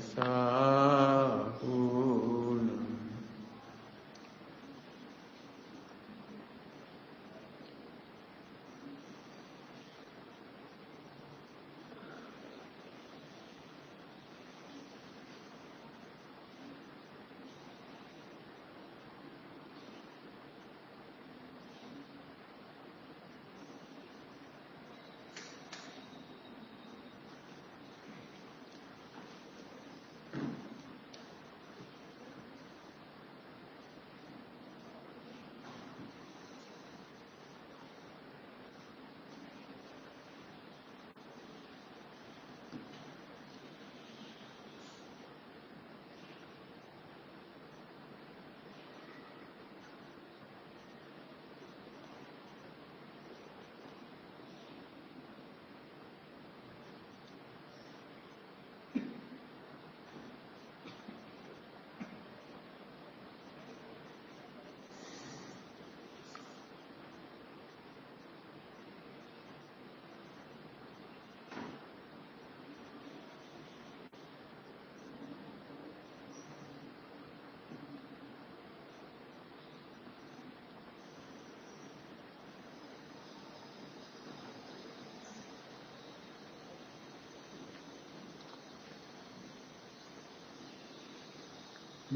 साहूनम्।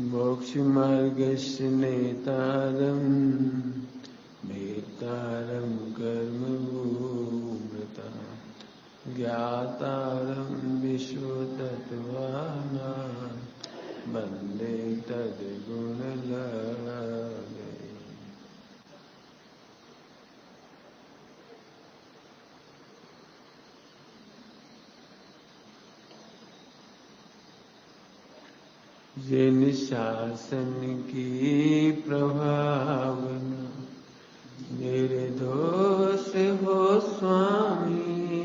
मोक्षमार्गस्य नेतारम् नेतारं कर्मभूमृता ज्ञातारं विश्वतत्त्वानां वन्दे तद्गुणलहरे। जिन शासन की प्रभावना निर्दोष हो स्वामी,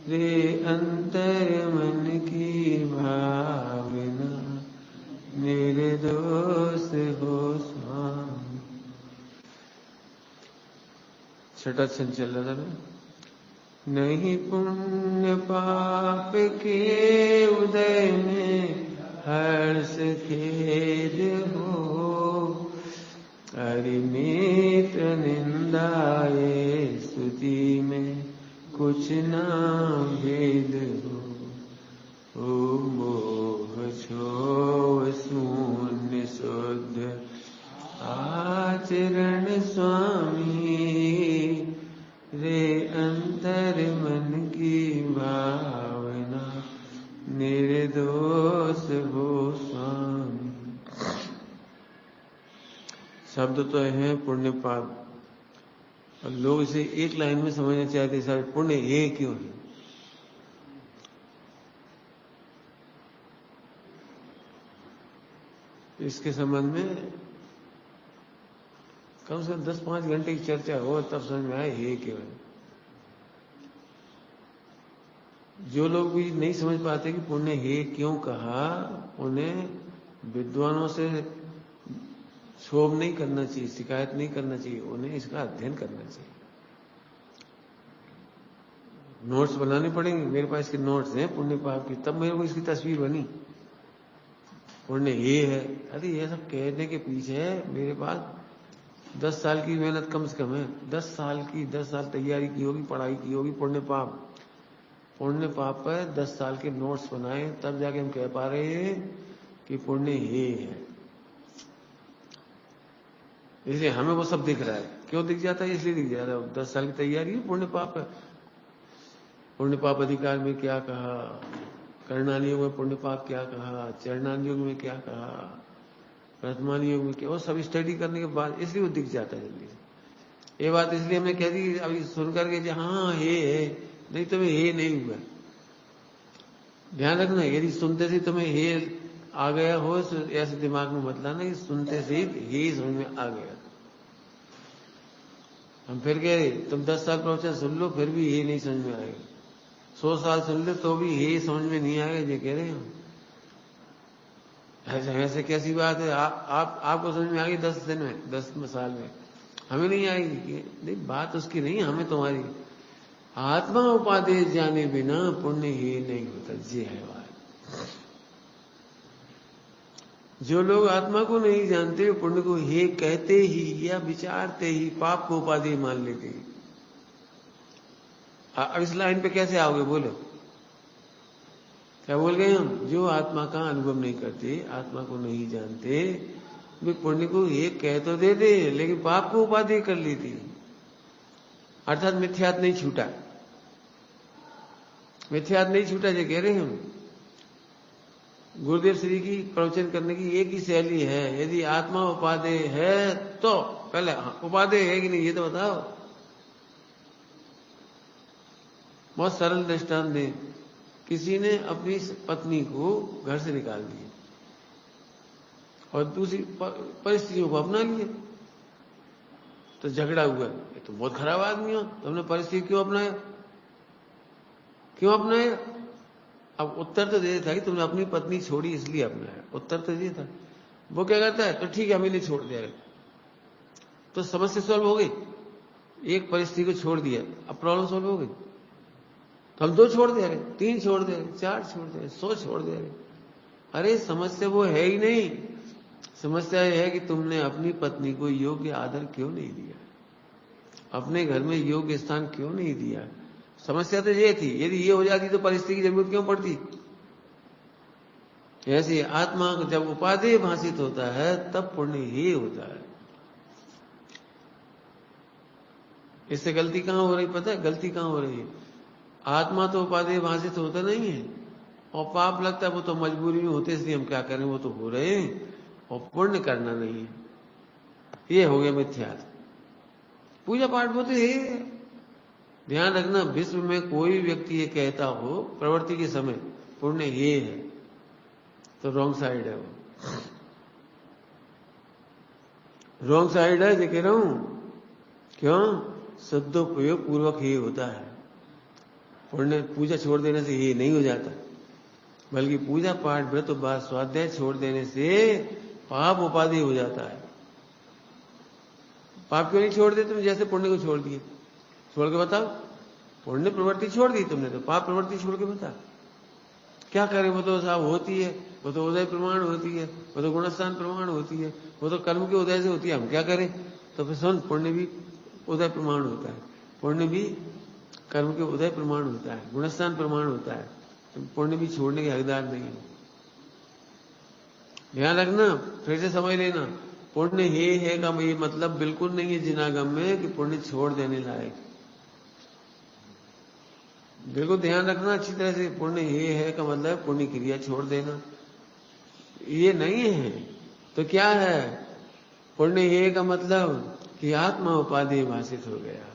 रे अंतर मन की भावना निर्दोष हो स्वामी। छठा छंद चल रहा था। नहीं पुण्य पाप के उदय में हर्ष खेद हो, अरिमित्र निंदाए स्तुति में कुछ ना भेद हो। ओ मोह छोड़ शून्य शुद्ध आचरण स्वामी, रे अंतर मन की भावना निर्दोष हो स्वामी। शब्द तो है पुण्य पाप, और लोग इसे एक लाइन में समझना चाहते सारे पुण्य ये क्यों है। इसके संबंध में कम से कम 10-5 घंटे की चर्चा हो तब समझ में आए ये क्यों है। जो लोग भी नहीं समझ पाते कि पुण्य हे क्यों कहा, उन्हें विद्वानों से क्षोभ नहीं करना चाहिए, शिकायत नहीं करना चाहिए, उन्हें इसका अध्ययन करना चाहिए। नोट्स बनाने पड़ेंगे। मेरे पास इसके नोट्स हैं पुण्य पाप की, तब मेरे को इसकी तस्वीर बनी। पुण्य ये है, अरे ये सब कहने के पीछे मेरे पास 10 साल की मेहनत कम से कम है। 10 साल तैयारी की होगी, पढ़ाई की होगी। पुण्य पाप पर 10 साल के नोट्स बनाए, तब जाके हम कह पा रहे हैं कि पुण्य ये है। इसलिए हमें वो सब दिख रहा है। क्यों दिख जाता है? इसलिए दिख जाता है 10 साल की तैयारी है। पुण्य पाप है। पुण्य पाप अधिकार में क्या कहा, करणान योग में पुण्य पाप क्या कहा, चरणान योग में क्या कहा, वर्तमान योग में क्या, वो सब स्टडी करने के बाद इसलिए वो दिख जाता है जल्दी से। ये बात इसलिए हमने कह दी अभी सुन करके, हाँ ये है, नहीं तुम्हें ये नहीं हुआ। ध्यान रखना, यदि सुनते से तुम्हें ये आ गया हो तो ऐसे दिमाग में मत लाना कि सुनते से ही समझ में आ गया। हम फिर कह रहे तुम 10 साल प्रवचन सुन लो फिर भी ये नहीं समझ में आएगा, 100 साल सुन लो तो भी ये समझ में नहीं आएगा। ये कह रहे हैं ऐसे कैसी बात है? आपको समझ में आ गई 10 दिन में, 10 साल में, हमें नहीं आएगी। नहीं, बात उसकी नहीं, हमें तुम्हारी। आत्मा उपादेश जाने बिना पुण्य ही नहीं होता। ये है बात। जो लोग आत्मा को नहीं जानते पुण्य को हे कहते ही या विचारते ही पाप को उपाधि मान लेते हैं। अब इस लाइन पे कैसे आओगे बोलो? क्या बोल गए हम? जो आत्मा का अनुभव नहीं करते, आत्मा को नहीं जानते, वे पुण्य को हे कह तो देते लेकिन पाप को उपाधि कर लेती, अर्थात मिथ्यात्व नहीं छूटा। मिथ्यात्व नहीं छूटा जो कह रहे हैं हम। गुरुदेव श्री की प्रवचन करने की एक ही शैली है, यदि आत्मा उपादेय है तो पहले उपादेय है कि नहीं ये तो बताओ। बहुत सरल दृष्टांत दें। किसी ने अपनी पत्नी को घर से निकाल दिया और दूसरी परिस्थितियों को अपना लिया, तो झगड़ा हुआ। ये तो बहुत खराब आदमी हो, तुमने परिस्थिति क्यों अपनाया? क्यों अपनाया? अब उत्तर तो दे था कि तुमने अपनी पत्नी छोड़ी इसलिए अपनाया, उत्तर तो ये था। वो क्या करता है? तो ठीक है, हमें नहीं छोड़ दिया, तो समस्या सॉल्व हो गई। एक परिस्थिति को छोड़ दिया, अब प्रॉब्लम सॉल्व हो गई। तो हम 2 छोड़ दे रहे, 3 छोड़ दे रहे, 4 छोड़ दे रहे, 100 छोड़ दे रहे। अरे समस्या वो है ही नहीं। समस्या यह है कि तुमने अपनी पत्नी को योग्य आदर क्यों नहीं दिया, अपने घर में योग्य स्थान क्यों नहीं दिया। समस्या तो ये थी, यदि ये हो जाती तो परिस्थिति की जरूरत क्यों पड़ती। ऐसे आत्मा जब उपादेय भाषित होता है तब पुण्य ही होता है। इससे गलती कहां हो रही पता है? गलती कहां हो रही है? आत्मा तो उपादेय भाषित होता नहीं है और पाप लगता है वो तो मजबूरी में होते, इसलिए हम क्या करें, वो तो हो रहे हैं और पुण्य करना नहीं है। ये हो गया मिथ्यात्व। पूजा पाठ वो तो है। ध्यान रखना, विश्व में कोई व्यक्ति ये कहता हो प्रवृत्ति के समय पुण्य ये है तो रॉन्ग साइड है। वो रॉन्ग साइड है जो कह रहा हूं। क्यों? सदुपयोग पूर्वक ही होता है पुण्य। पूजा छोड़ देने से ये नहीं हो जाता, बल्कि पूजा पाठ व्रत उपवास स्वाध्याय छोड़ देने से पाप उपाधि हो जाता है। पाप क्यों नहीं छोड़ देते तुम? जैसे पुण्य को छोड़ दिए। छोड़ के बताओ, पुण्य प्रवृत्ति छोड़ दी तुमने तो पाप प्रवृत्ति छोड़ के बता क्या करें। वो तो साहब होती है, वो तो उदय प्रमाण होती है, वो तो गुणस्थान प्रमाण होती है, वो तो कर्म के उदय से होती है, हम क्या करें। तो फिर सुन, पुण्य भी उदय प्रमाण होता है, पुण्य भी कर्म के उदय प्रमाण होता है, गुणस्थान प्रमाण होता है। तो पुण्य भी छोड़ने के हकदार नहीं है। ध्यान रखना, फिर से समझ लेना, पुण्य हे है का ये मतलब बिल्कुल नहीं है जिनागम में कि पुण्य छोड़ देने लायक। बिल्कुल ध्यान रखना अच्छी तरह से, पुण्य हे है का मतलब पुण्य क्रिया छोड़ देना ये नहीं है। तो क्या है? पुण्य हे का मतलब कि आत्मा उपाधि भाषित हो गया।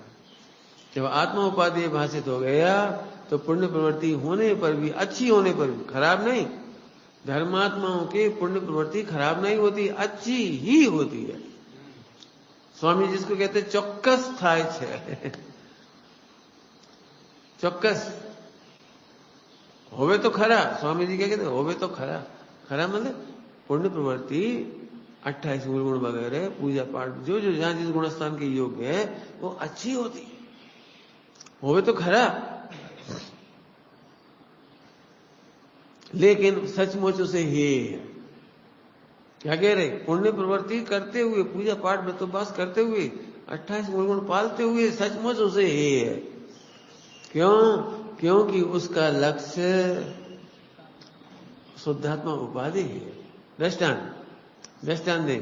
जब आत्मा उपाधि भाषित हो गया तो पुण्य प्रवृत्ति होने पर भी, अच्छी होने पर भी, खराब नहीं। धर्मात्माओं की पुण्य प्रवृत्ति खराब नहीं होती, अच्छी ही होती है। स्वामी जिसको कहते चौक्कस थाय छे चौक्कस होवे तो खरा। स्वामी जी क्या कहते? होवे तो खरा। खरा मतलब पुण्य प्रवृत्ति 28 मूल गुण वगैरह पूजा पाठ जो जो जहां जिस गुणस्थान के योग्य है वो अच्छी होती है, होवे तो खरा। लेकिन सचमुच उसे हे क्या कह रहे? पुण्य प्रवृत्ति करते हुए, पूजा पाठ में तो बस करते हुए, 28 मूल गुण पालते हुए सचमुच उसे हे है। क्यों? क्योंकि उसका लक्ष्य शुद्धात्मा उपाधि है। दृष्टांत दे,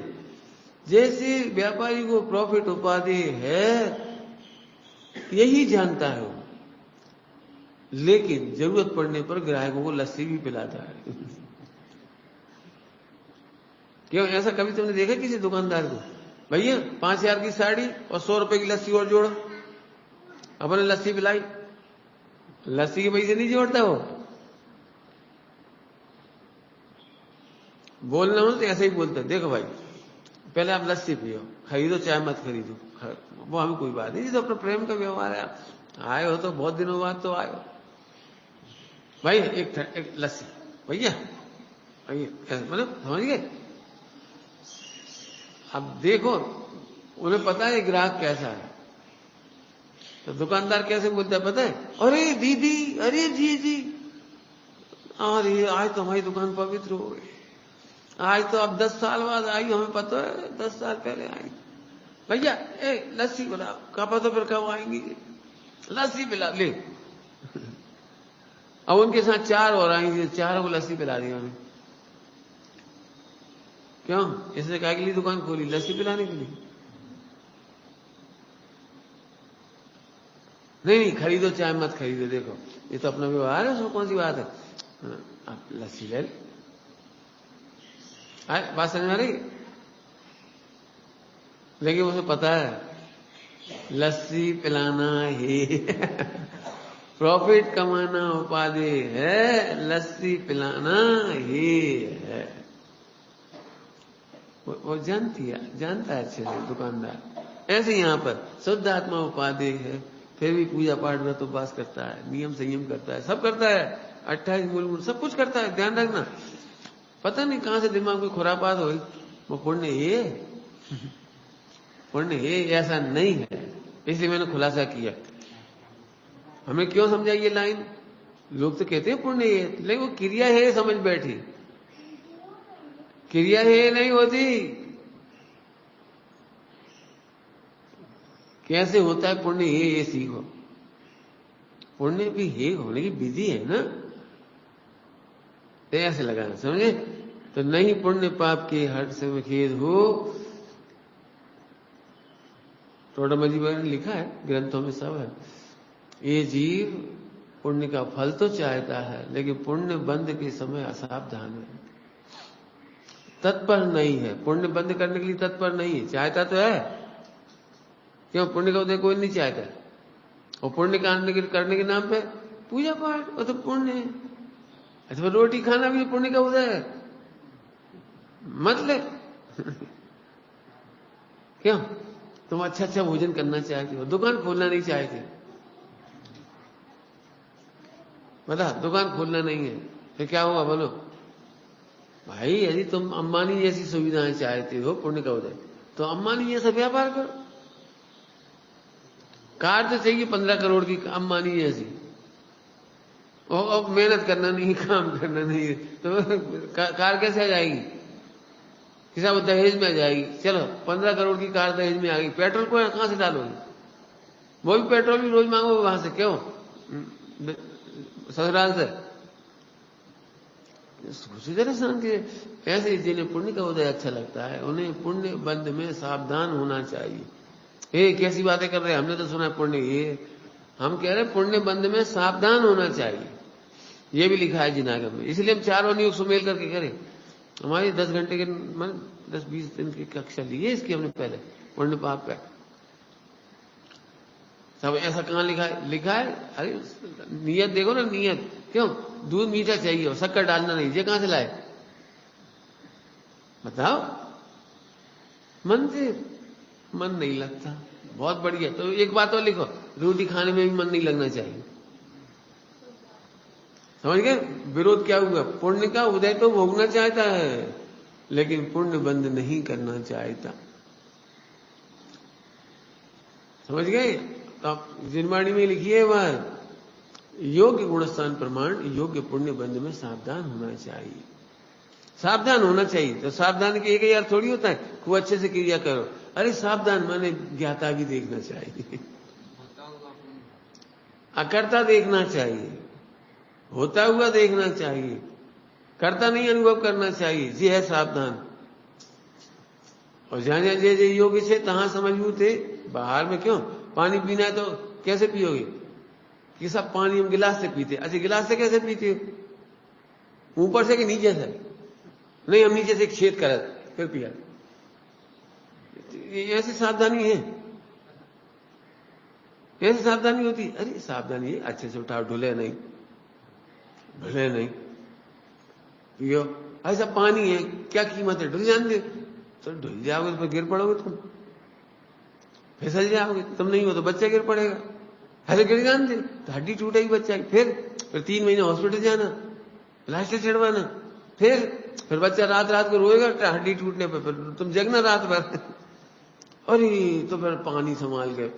जैसे व्यापारी को प्रॉफिट उपाधि है यही जानता है वो, लेकिन जरूरत पड़ने पर ग्राहकों को लस्सी भी पिलाता है। क्यों? ऐसा कभी तुमने देखा किसी दुकानदार को? भैया 5000 की साड़ी और 100 रुपए की लस्सी और जोड़ो। अपने लस्सी पिलाई, लस्सी के पैसे नहीं जोड़ता वो। बोलना हो तो ऐसे ही बोलता, देखो भाई पहले आप लस्सी पियो, खरीदो चाहे मत खरीदो, वो हमें कोई बात नहीं, तो अपना प्रेम का व्यवहार है। आए हो तो बहुत दिनों बाद तो आए हो भाई, एक लस्सी भैया, मतलब समझ गए। अब देखो उन्हें पता है ग्राहक कैसा है, तो दुकानदार कैसे बोलता है पता है? अरे दीदी, अरे जी जी, और ये आज तो हमारी दुकान पवित्र हो गई, आज तो अब 10 साल बाद आई, हमें पता है 10 साल पहले आई। भैया लस्सी पिला, कहा पता फिर कब आएंगी, लस्सी पिला ले। अब उनके साथ 4 और आएंगे, 4 को लस्सी पिला दी उन्हें। क्यों? इसने क्या के लिए दुकान खोली? लस्सी पिलाने के लिए। नहीं खरीदो चाहे मत खरीदो, देखो ये तो अपना व्यवहार है, उसमें कौन सी बात है। आप लस्सी ले बात समझ में आ रही? लेकिन उसे पता है लस्सी पिलाना ही प्रॉफिट कमाना उपाधि है, लस्सी पिलाना ही है। वो जानता है अच्छे से दुकानदार। ऐसे यहां पर शुद्ध आत्मा उपाधि है, फिर भी पूजा पाठ व्रत उपवास करता है, नियम संयम करता है, सब करता है, 28 मूल सब कुछ करता है। ध्यान रखना, पता नहीं कहां से दिमाग में खुरापात हो, वो पुण्य ये पुण्य ये ऐसा नहीं है। इसलिए मैंने खुलासा किया। हमें क्यों समझा ये लाइन? लोग तो कहते हैं पुण्य ये, लेकिन वो क्रिया है समझ बैठी, क्रिया है नहीं होती। कैसे होता है पुण्य ये सीखो। पुण्य भी है होने की विधि है ना, तो ऐसे लगाना, समझे? तो नहीं पुण्य पाप के हट से में खेद हो। टोडामजी ने लिखा है, ग्रंथों में सब है, ये जीव पुण्य का फल तो चाहता है, लेकिन पुण्य बंद के समय असावधान है, तत्पर नहीं है। पुण्य बंद करने के लिए तत्पर नहीं है, चाहता तो है। क्यों? पुण्य का उदय कोई नहीं चाहता, और पुण्य करने के नाम पे पूजा पाठ, वो तो पुण्य है। अच्छा, रोटी खाना भी पुण्य का उदय है, मतलब क्यों? तुम अच्छा भोजन करना चाहते हो, दुकान खोलना नहीं चाहते, बता दुकान खोलना नहीं है, फिर क्या होगा बोलो भाई? यदि तुम अंबानी जैसी सुविधाएं चाहते हो पुण्य का उदय, तो अंबानी जैसा व्यापार करो। कार तो चाहिए 15 करोड़ की अंबानी जैसी, और मेहनत करना नहीं, काम करना नहीं है, तो कार कैसे आ जाएगी? किसा वो दहेज में आ जाएगी। चलो 15 करोड़ की कार दहेज में आ गई, पेट्रोल को कहां से डालोगे? वो भी पेट्रोल भी रोज मांगोगे वहां से, क्यों? ससुराल से। सोचो जरा शान के, ऐसे जिन्हें पुण्य का उदय अच्छा लगता है, उन्हें पुण्य बंध में सावधान होना चाहिए। कैसी बातें कर रहे हैं? हमने तो सुना पुण्य ये, हम कह रहे पुण्य बंध में सावधान होना चाहिए। ये भी लिखा है जिनागम में, इसलिए हम 4 नियोग सुमेल करके करें। हमारी 10 घंटे के 10-20 दिन की कक्षा ली है इसकी हमने पहले, पुण्य पाप का सब। ऐसा कहां लिखा है? अरे नियत देखो ना, नियत। क्यों? दूध मीठा चाहिए और शक्कर डालना नहीं, ये कहां से लाए बताओ? मन से मन नहीं लगता, बहुत बढ़िया। तो एक बात और लिखो, रोटी खाने में भी मन नहीं लगना चाहिए। समझ गए विरोध क्या हुआ? पुण्य का उदय तो भोगना चाहता है, लेकिन पुण्य बंद नहीं करना चाहता। समझ गए? तो जिनवाणी में लिखिए वह योग्य गुणस्थान प्रमाण योग्य पुण्य बंध में सावधान होना चाहिए, सावधान होना चाहिए। तो सावधान के एक ही अर्थ थोड़ी होता है खूब अच्छे से क्रिया करो। अरे सावधान माने ज्ञाता भी देखना चाहिए, अकर्ता देखना चाहिए, होता हुआ देखना चाहिए, कर्ता नहीं अनुभव करना चाहिए। जी है सावधान। और जहां जहां जे योग्य से तहां समझू थे। बाहर में क्यों पानी पीना है तो कैसे पियोगे? कि सब पानी हम गिलास से पीते। अच्छा गिलास से कैसे पीते हो? ऊपर से कि नीचे से? नहीं, हम नीचे से छेद कर फिर पिया। ऐसी सावधानी है, ऐसी सावधानी होती। अरे सावधानी है, अच्छे से उठाओ, ढुले नहीं पियो। ऐसा पानी है, क्या कीमत है? ढुल जाने तो ढुल जाओगे तो गिर पड़ोगे, तुम फिसल जाओगे। तुम नहीं हो तो बच्चा गिर पड़ेगा। ऐसे गिर जान दे तो हड्डी टूटेगी बच्चा की। फिर 3 महीने हॉस्पिटल जाना, प्लास्टर चढ़वाना, फिर बच्चा रात रात को रोएगा हड्डी टूटने पर, फिर तुम जगना रात भर। अरे तो फिर पानी संभाल के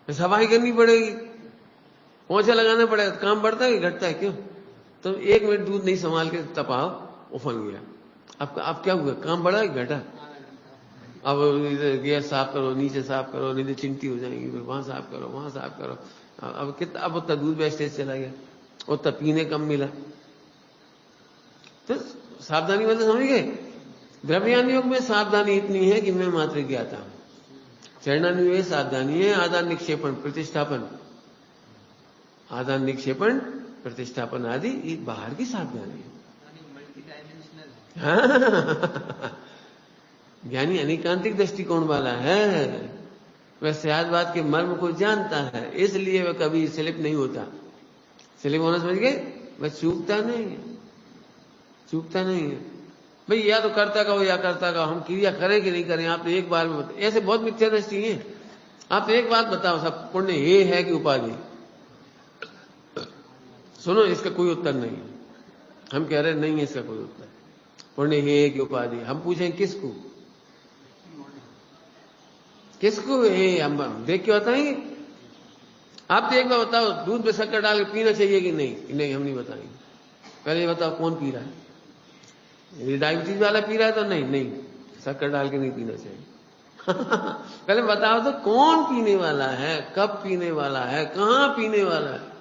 सफाई करनी पड़ेगी, पोछा लगाना पड़ेगा। काम बढ़ता है कि घटता है? क्यों? तो 1 मिनट दूध नहीं संभाल के तपाओ, उफन गया। अब क्या हुआ, काम बढ़ा कि घटा? अब गैस साफ करो, नीचे साफ करो, नहीं तो चिंटी हो जाएंगी, फिर वहां साफ करो, वहां साफ करो। अब उतना दूध वेस्टेज चला गया, उतना पीने कम मिला। तो सावधानी मतलब समझ गए? द्रव्यान योग में सावधानी इतनी है कि मैं मात्र ज्ञाता हूं। चरणान्वय सावधानी है, आदान निक्षेपण प्रतिष्ठापन, आदान निक्षेपण प्रतिष्ठापन आदि ये बाहर की सावधानी है। ज्ञानी अनेकांतिक दृष्टिकोण वाला है, वह सहजवाद के मर्म को जानता है, इसलिए वह कभी स्लिप नहीं होता। स्लिप होना समझ गए? वह चूकता नहीं है, चूकता नहीं है। भाई या तो करता कहो या करता कहो, हम क्रिया करें कि नहीं करें, आप तो एक बार में बताओ। ऐसे बहुत मिथ्या दृष्टि है। आप तो एक बात बताओ, सब पुण्य ये है कि उपाधि? सुनो, इसका कोई उत्तर नहीं। हम कह रहे नहीं है इसका कोई उत्तर। पुण्य है कि उपाधि? हम पूछें किसको, किसको है? हम देख के बताएंगे? आप तो एक बार बताओ, दूध में शक्कर डाल के पीना चाहिए कि नहीं? नहीं, हम नहीं बताएंगे। पहले ये बताओ कौन पी रहा है? यदि डायबिटीज वाला पी रहा है तो नहीं, शक्कर डाल के नहीं पीना चाहिए। पहले बताओ तो कौन पीने वाला है, कब पीने वाला है, कहां पीने वाला है,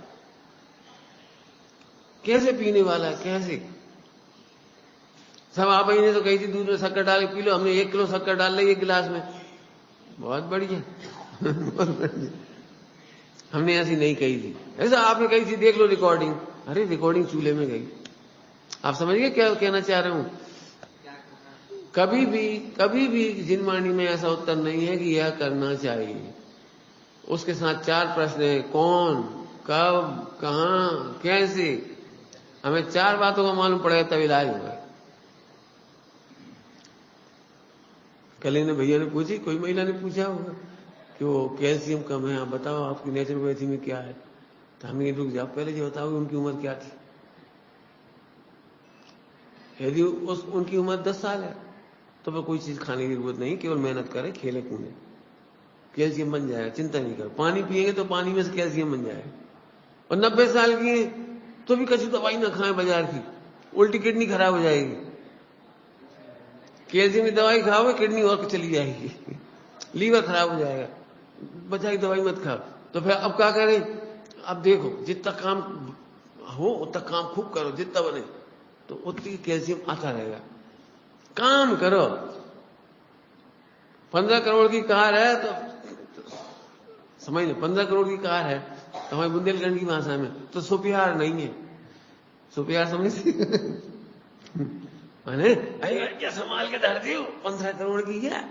कैसे पीने वाला है, कैसे? सब आप ही ने तो कही थी दूध में शक्कर डाल के पी लो, हमने 1 किलो शक्कर डाल ली 1 गिलास में, बहुत बढ़िया। बहुत बढ़िया। हमने ऐसी नहीं कही थी, ऐसा आपने कही थी, देख लो रिकॉर्डिंग। अरे रिकॉर्डिंग चूल्हे में गई। आप समझ गए क्या कहना चाह रहा हूं? कभी भी जिनवाणी में ऐसा उत्तर नहीं है कि यह करना चाहिए। उसके साथ 4 प्रश्न है, कौन, कब, कहां, कैसे। हमें 4 बातों का मालूम पड़ेगा तब इलाज होगा। कल ने भैया ने पूछी, कोई महिला ने पूछा होगा कि वो कैल्शियम कम है, आप बताओ आपकी नेचुरोपैथी में क्या है? तो हमने रुक जाओ, पहले जो बताओ उनकी उम्र क्या थी। यदि उनकी उम्र 10 साल है तो फिर कोई चीज खाने की जरूरत नहीं, केवल मेहनत करे, खेले कूदे, कैल्शियम बन जाएगा, चिंता नहीं करो। पानी पिएंगे तो पानी में से कैल्शियम बन जाएगा। और 90 साल की है तो भी कछु दवाई ना खाएं बाजार की, उल्टी किडनी खराब हो जाएगी। कैल्शियम की दवाई खाओगे किडनी और चली जाएगी, लीवर खराब हो जाएगा, बचा की दवाई मत खाओ। तो फिर अब क्या करें? अब देखो, जितना काम हो उतना काम खूब करो, जितना बने तो उतनी कैल्शियम आता रहेगा। काम करो। 15 करोड़ की कार है तो समझ लो, 15 करोड़ की कार है तो हमारे बुंदेलखंड की भाषा में तो सुपियार नहीं है। सुपियार समझ माने क्या संभाल के धर दी, 15 करोड़ की है,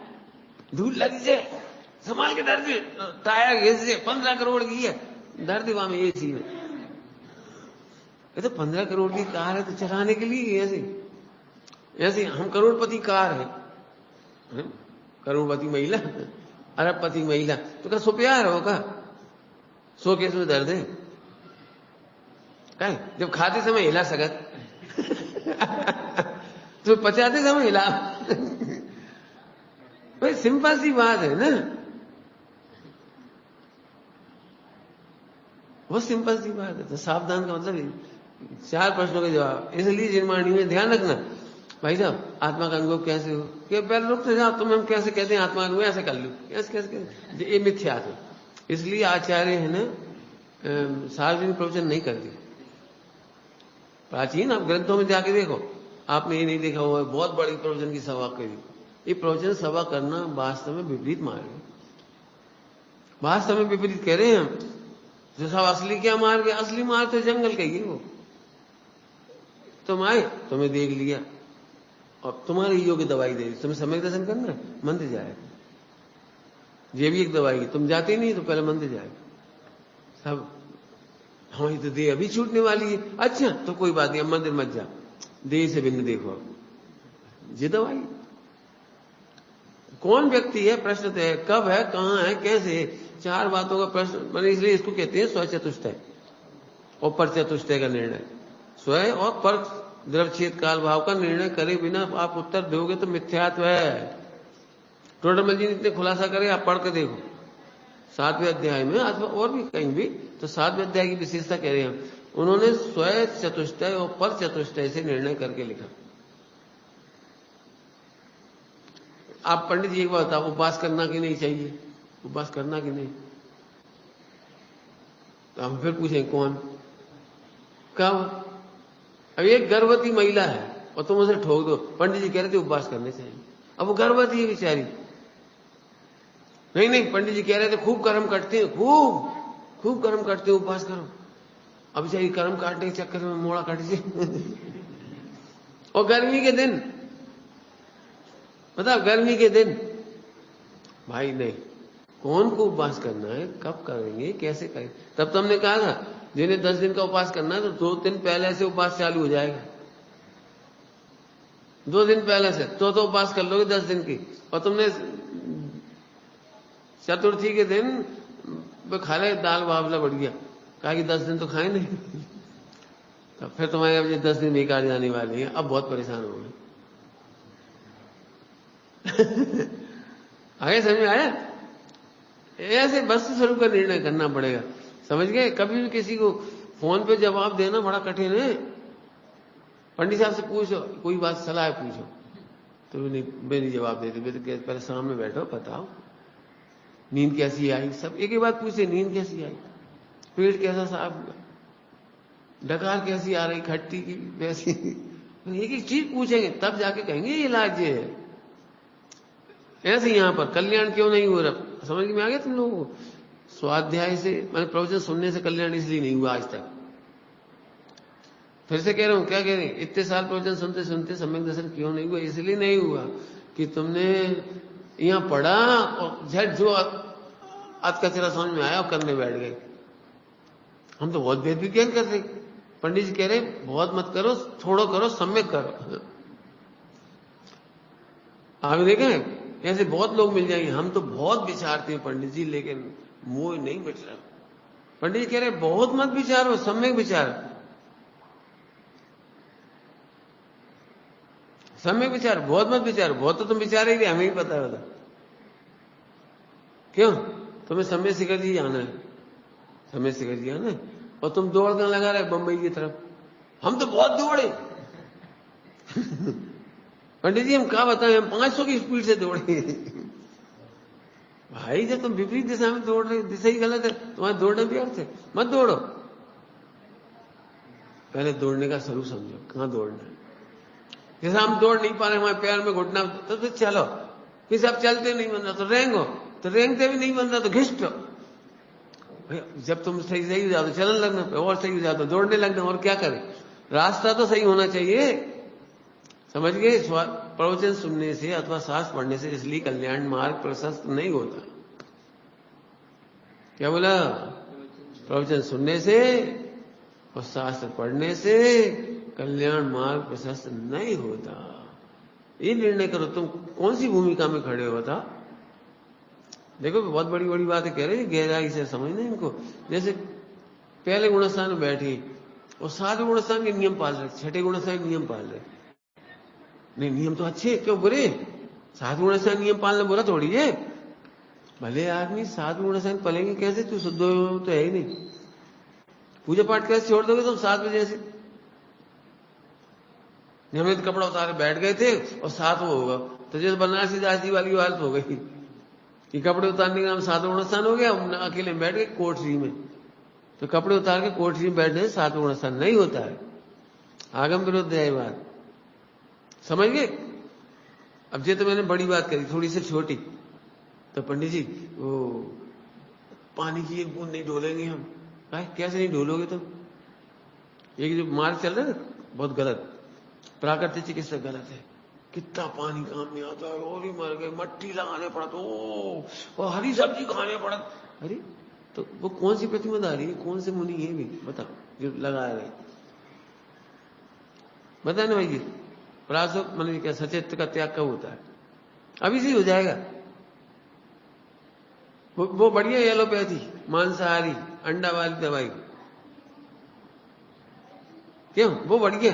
धूल लगी से संभाल के धर दी, टायर घिस से 15 करोड़ की है, धर दी वहां एसी में। ये तो 15 करोड़ की कार है तो चलाने के लिए ऐसे हम करोड़पति कार है, करोड़पति महिला, अरबपति महिला, तो क्या सुप्यार होगा? 100 केस में दर्द है जब खाते समय हिला सकत तो पचाते समय हिला। भाई सिंपल सी बात है ना, वो सिंपल सी बात है। तो सावधान का मतलब 4 प्रश्नों के जवाब। इसलिए जिनवाणी में ध्यान रखना, भाई साहब आत्मा का अनुभव कैसे हो? कि पहले रुक तो जाओ, तुम्हें हम कैसे कहते हैं आत्मा का अनुभव ऐसे कर लो, कैसे ये मिथ्या है। इसलिए आचार्य है ना सार्वजनिक प्रवचन नहीं करते। प्राचीन आप ग्रंथों में जाके देखो, आपने ये नहीं देखा हुआ है बहुत बड़ी प्रवचन की सभा करी। ये प्रवचन सभा करना वास्तव में विपरीत मार्ग है, वास्तव में विपरीत कह रहे हैं हम। जो सब असली क्या मार्ग है? असली मार्ग तो जंगल का ही है। वो तुम आए, तुम्हें देख लिया और तुम्हारे योग्य दवाई दे दी, तुम्हें समय दर्शन करना मंदिर जाएगा। ये भी एक दवाई है, तुम जाते नहीं तो पहले मंदिर जाएगा। सब हमारी तो देह अभी छूटने वाली है, अच्छा तो कोई बात नहीं, अब मंदिर मत जा, देह से भिन्न देखो। ये दवाई कौन व्यक्ति है? प्रश्न तो है कब है, कहां है, कैसे है, 4 बातों का प्रश्न। मैंने इसलिए इसको कहते हैं स्वचतुष्टय और परचतुष्टय का निर्णय। स्वयं और पर द्रवच्छेद काल भाव का निर्णय करे बिना आप उत्तर दोगे तो मिथ्यात्व है। टोडरमल जी ने इतने खुलासा करे, आप पढ़ के देखो 7वें अध्याय में, अथवा और भी कहीं भी, तो 7वें अध्याय की विशेषता कह रहे हैं उन्होंने स्वयं चतुष्टय और पर चतुष्टय से निर्णय करके लिखा। आप पंडित जी एक बात बताओ, उपवास करना कि नहीं चाहिए? उपवास करना कि नहीं? तो हम फिर पूछें कौन? कब? अब एक गर्भवती महिला है और तुम उसे ठोक दो, पंडित जी कह रहे थे उपवास करने चाहिए। अब वो गर्भवती है बेचारी, नहीं नहीं पंडित जी कह रहे थे खूब कर्म करते हैं, खूब कर्म करते हो, उपवास करो। अब बेचारी कर्म काटने के चक्कर में मोड़ा काट जी और गर्मी के दिन, बताओ गर्मी के दिन, भाई नहीं, कौन को उपवास करना है, कब करेंगे, कैसे करेंगे? तब तो हमने कहा था जिन्हें 10 दिन का उपवास करना है तो 2 दिन पहले से उपवास चालू हो जाएगा। 2 दिन पहले से तो उपवास कर लोगे 10 दिन की, और तुमने चतुर्थी के दिन खा ले दाल बावला बढ़िया, कहा कि 10 दिन तो खाए नहीं तो फिर तुम्हारे अब ये 10 दिन बेकार जाने वाले हैं, अब बहुत परेशान हो गए आगे समझ में आया? ऐसे वस्तु स्वरूप का निर्णय करना पड़ेगा, समझ गए? कभी भी किसी को फोन पे जवाब देना बड़ा कठिन है। पंडित साहब से पूछो कोई बात, सलाह पूछो तो मैं नहीं जवाब देती, पहले सामने बैठो, बताओ नींद कैसी आई, सब एक ही बात पूछे, नींद कैसी आई, पेट कैसा साफ हुआ, डकार कैसी आ रही, खट्टी की वैसी एक एक चीज पूछेंगे तब जाके कहेंगे ये इलाज ये है। ऐसे यहां पर कल्याण क्यों नहीं हो रहा, समझ में आ गया तुम लोगों को? स्वाध्याय से मैंने प्रवचन सुनने से कल्याण इसलिए नहीं हुआ आज तक। फिर से कह रहा हूं, क्या कह रहे हैं, इतने साल प्रवचन सुनते सुनते सम्यक दर्शन क्यों नहीं हुआ? इसलिए नहीं हुआ कि तुमने यहां पढ़ा और झट जो आज कचरा समझ में आया और करने बैठ गए। हम तो बहुत वेद विज्ञान कर रहे, पंडित जी कह रहे बहुत मत करो, थोड़ा करो, सम्यक करो। आप देखें ऐसे बहुत लोग मिल जाएंगे, हम तो बहुत विचारते हैं पंडित जी, लेकिन मोह नहीं मिट रहा। पंडित जी कह रहे बहुत मत विचारो, सम्यक विचार, सम्यक विचार, बहुत मत विचार। बहुत तो तुम विचार ही, हमें ही पता है। क्यों? तुम्हें सम्यक शिखर जी आना है, सम्यक शिखर जी आना है, और तुम दौड़ना लगा रहे बंबई की तरफ। हम तो बहुत दौड़े पंडित जी हम क्या बताएं, हम 500 की स्पीड से दौड़े भाई जब तुम विपरीत दिशा में दौड़ रहे, दिशा ही गलत है, तुम्हारे दौड़ना भी अर्थ है, मत दौड़ो। पहले दौड़ने का स्वरूप समझो, कहां दौड़ना है। जैसे हम दौड़ नहीं पा रहे, हमारे पैर में घुटना, तो फिर चलो, किसी आप चलते नहीं बन रहा तो रेंगो, तो रेंगते भी नहीं बन रहा तो घिसटो। जब तुम सही सही हो जाओ तो चलन लगना, और सही हो जाओ तो दौड़ने लगना, और क्या करें? रास्ता तो सही होना चाहिए, समझ गए? प्रवचन सुनने से अथवा शास्त्र पढ़ने से इसलिए कल्याण मार्ग प्रशस्त नहीं होता। क्या बोला? प्रवचन सुनने से और शास्त्र पढ़ने से कल्याण मार्ग प्रशस्त नहीं होता। ये निर्णय करो तुम कौन सी भूमिका में खड़े हो। था देखो बहुत बड़ी बड़ी बातें कह रहे हैं, गहराई से समझना इनको। जैसे पहले गुणस्थान में बैठी और 7वें गुणस्थान के नियम पाल रहे, 6ठे गुणस्थान के नियम पाल रहे। नहीं नियम तो अच्छे, क्यों बुरे? 7वें गुणस्थान नियम पालना बुरा थोड़ी है। भले आदमी 7वें गुणस्थान पलेंगे कैसे? तू शुद्ध तो है ही नहीं। पूजा पाठ कैसे छोड़ दोगे तुम 7 बजे से? नियमित कपड़ा उतारे बैठ गए थे और 7 वो होगा, तो जैसे बनारसी दासी वाली हालत हो गई कि कपड़े उतारने का नाम 7वां गुणस्थान हो गया, हम अकेले बैठ गए कोठरी में। तो कपड़े उतार के कोठरी में बैठने 7वां गुणस्थान नहीं होता है, आगम विरुद्ध है बात, समझ गए? अब ये तो मैंने बड़ी बात करी, थोड़ी सी छोटी। तो पंडित जी वो पानी की एक बूंद नहीं ढोलेंगे हम। कैसे नहीं ढोलोगे तुम? ये जो मार्ग चल रहा है बहुत गलत, प्राकृतिक चिकित्सा गलत है। कितना पानी काम में आता है, और ही मर गए, मट्टी लगाने पड़ा तो और हरी सब्जी खाने पड़ा। अरे तो वो कौन सी प्रतिमाधारी है, कौन से मुनि है भी बता जो लगा रहे? बता ना भाई जी, प्रासुक मन क्या सचेत का त्याग कब होता है? अभी से हो जाएगा। वो बढ़िया एलोपैथी, मांसाहारी अंडा वाली दवाई, क्यों? वो बढ़िया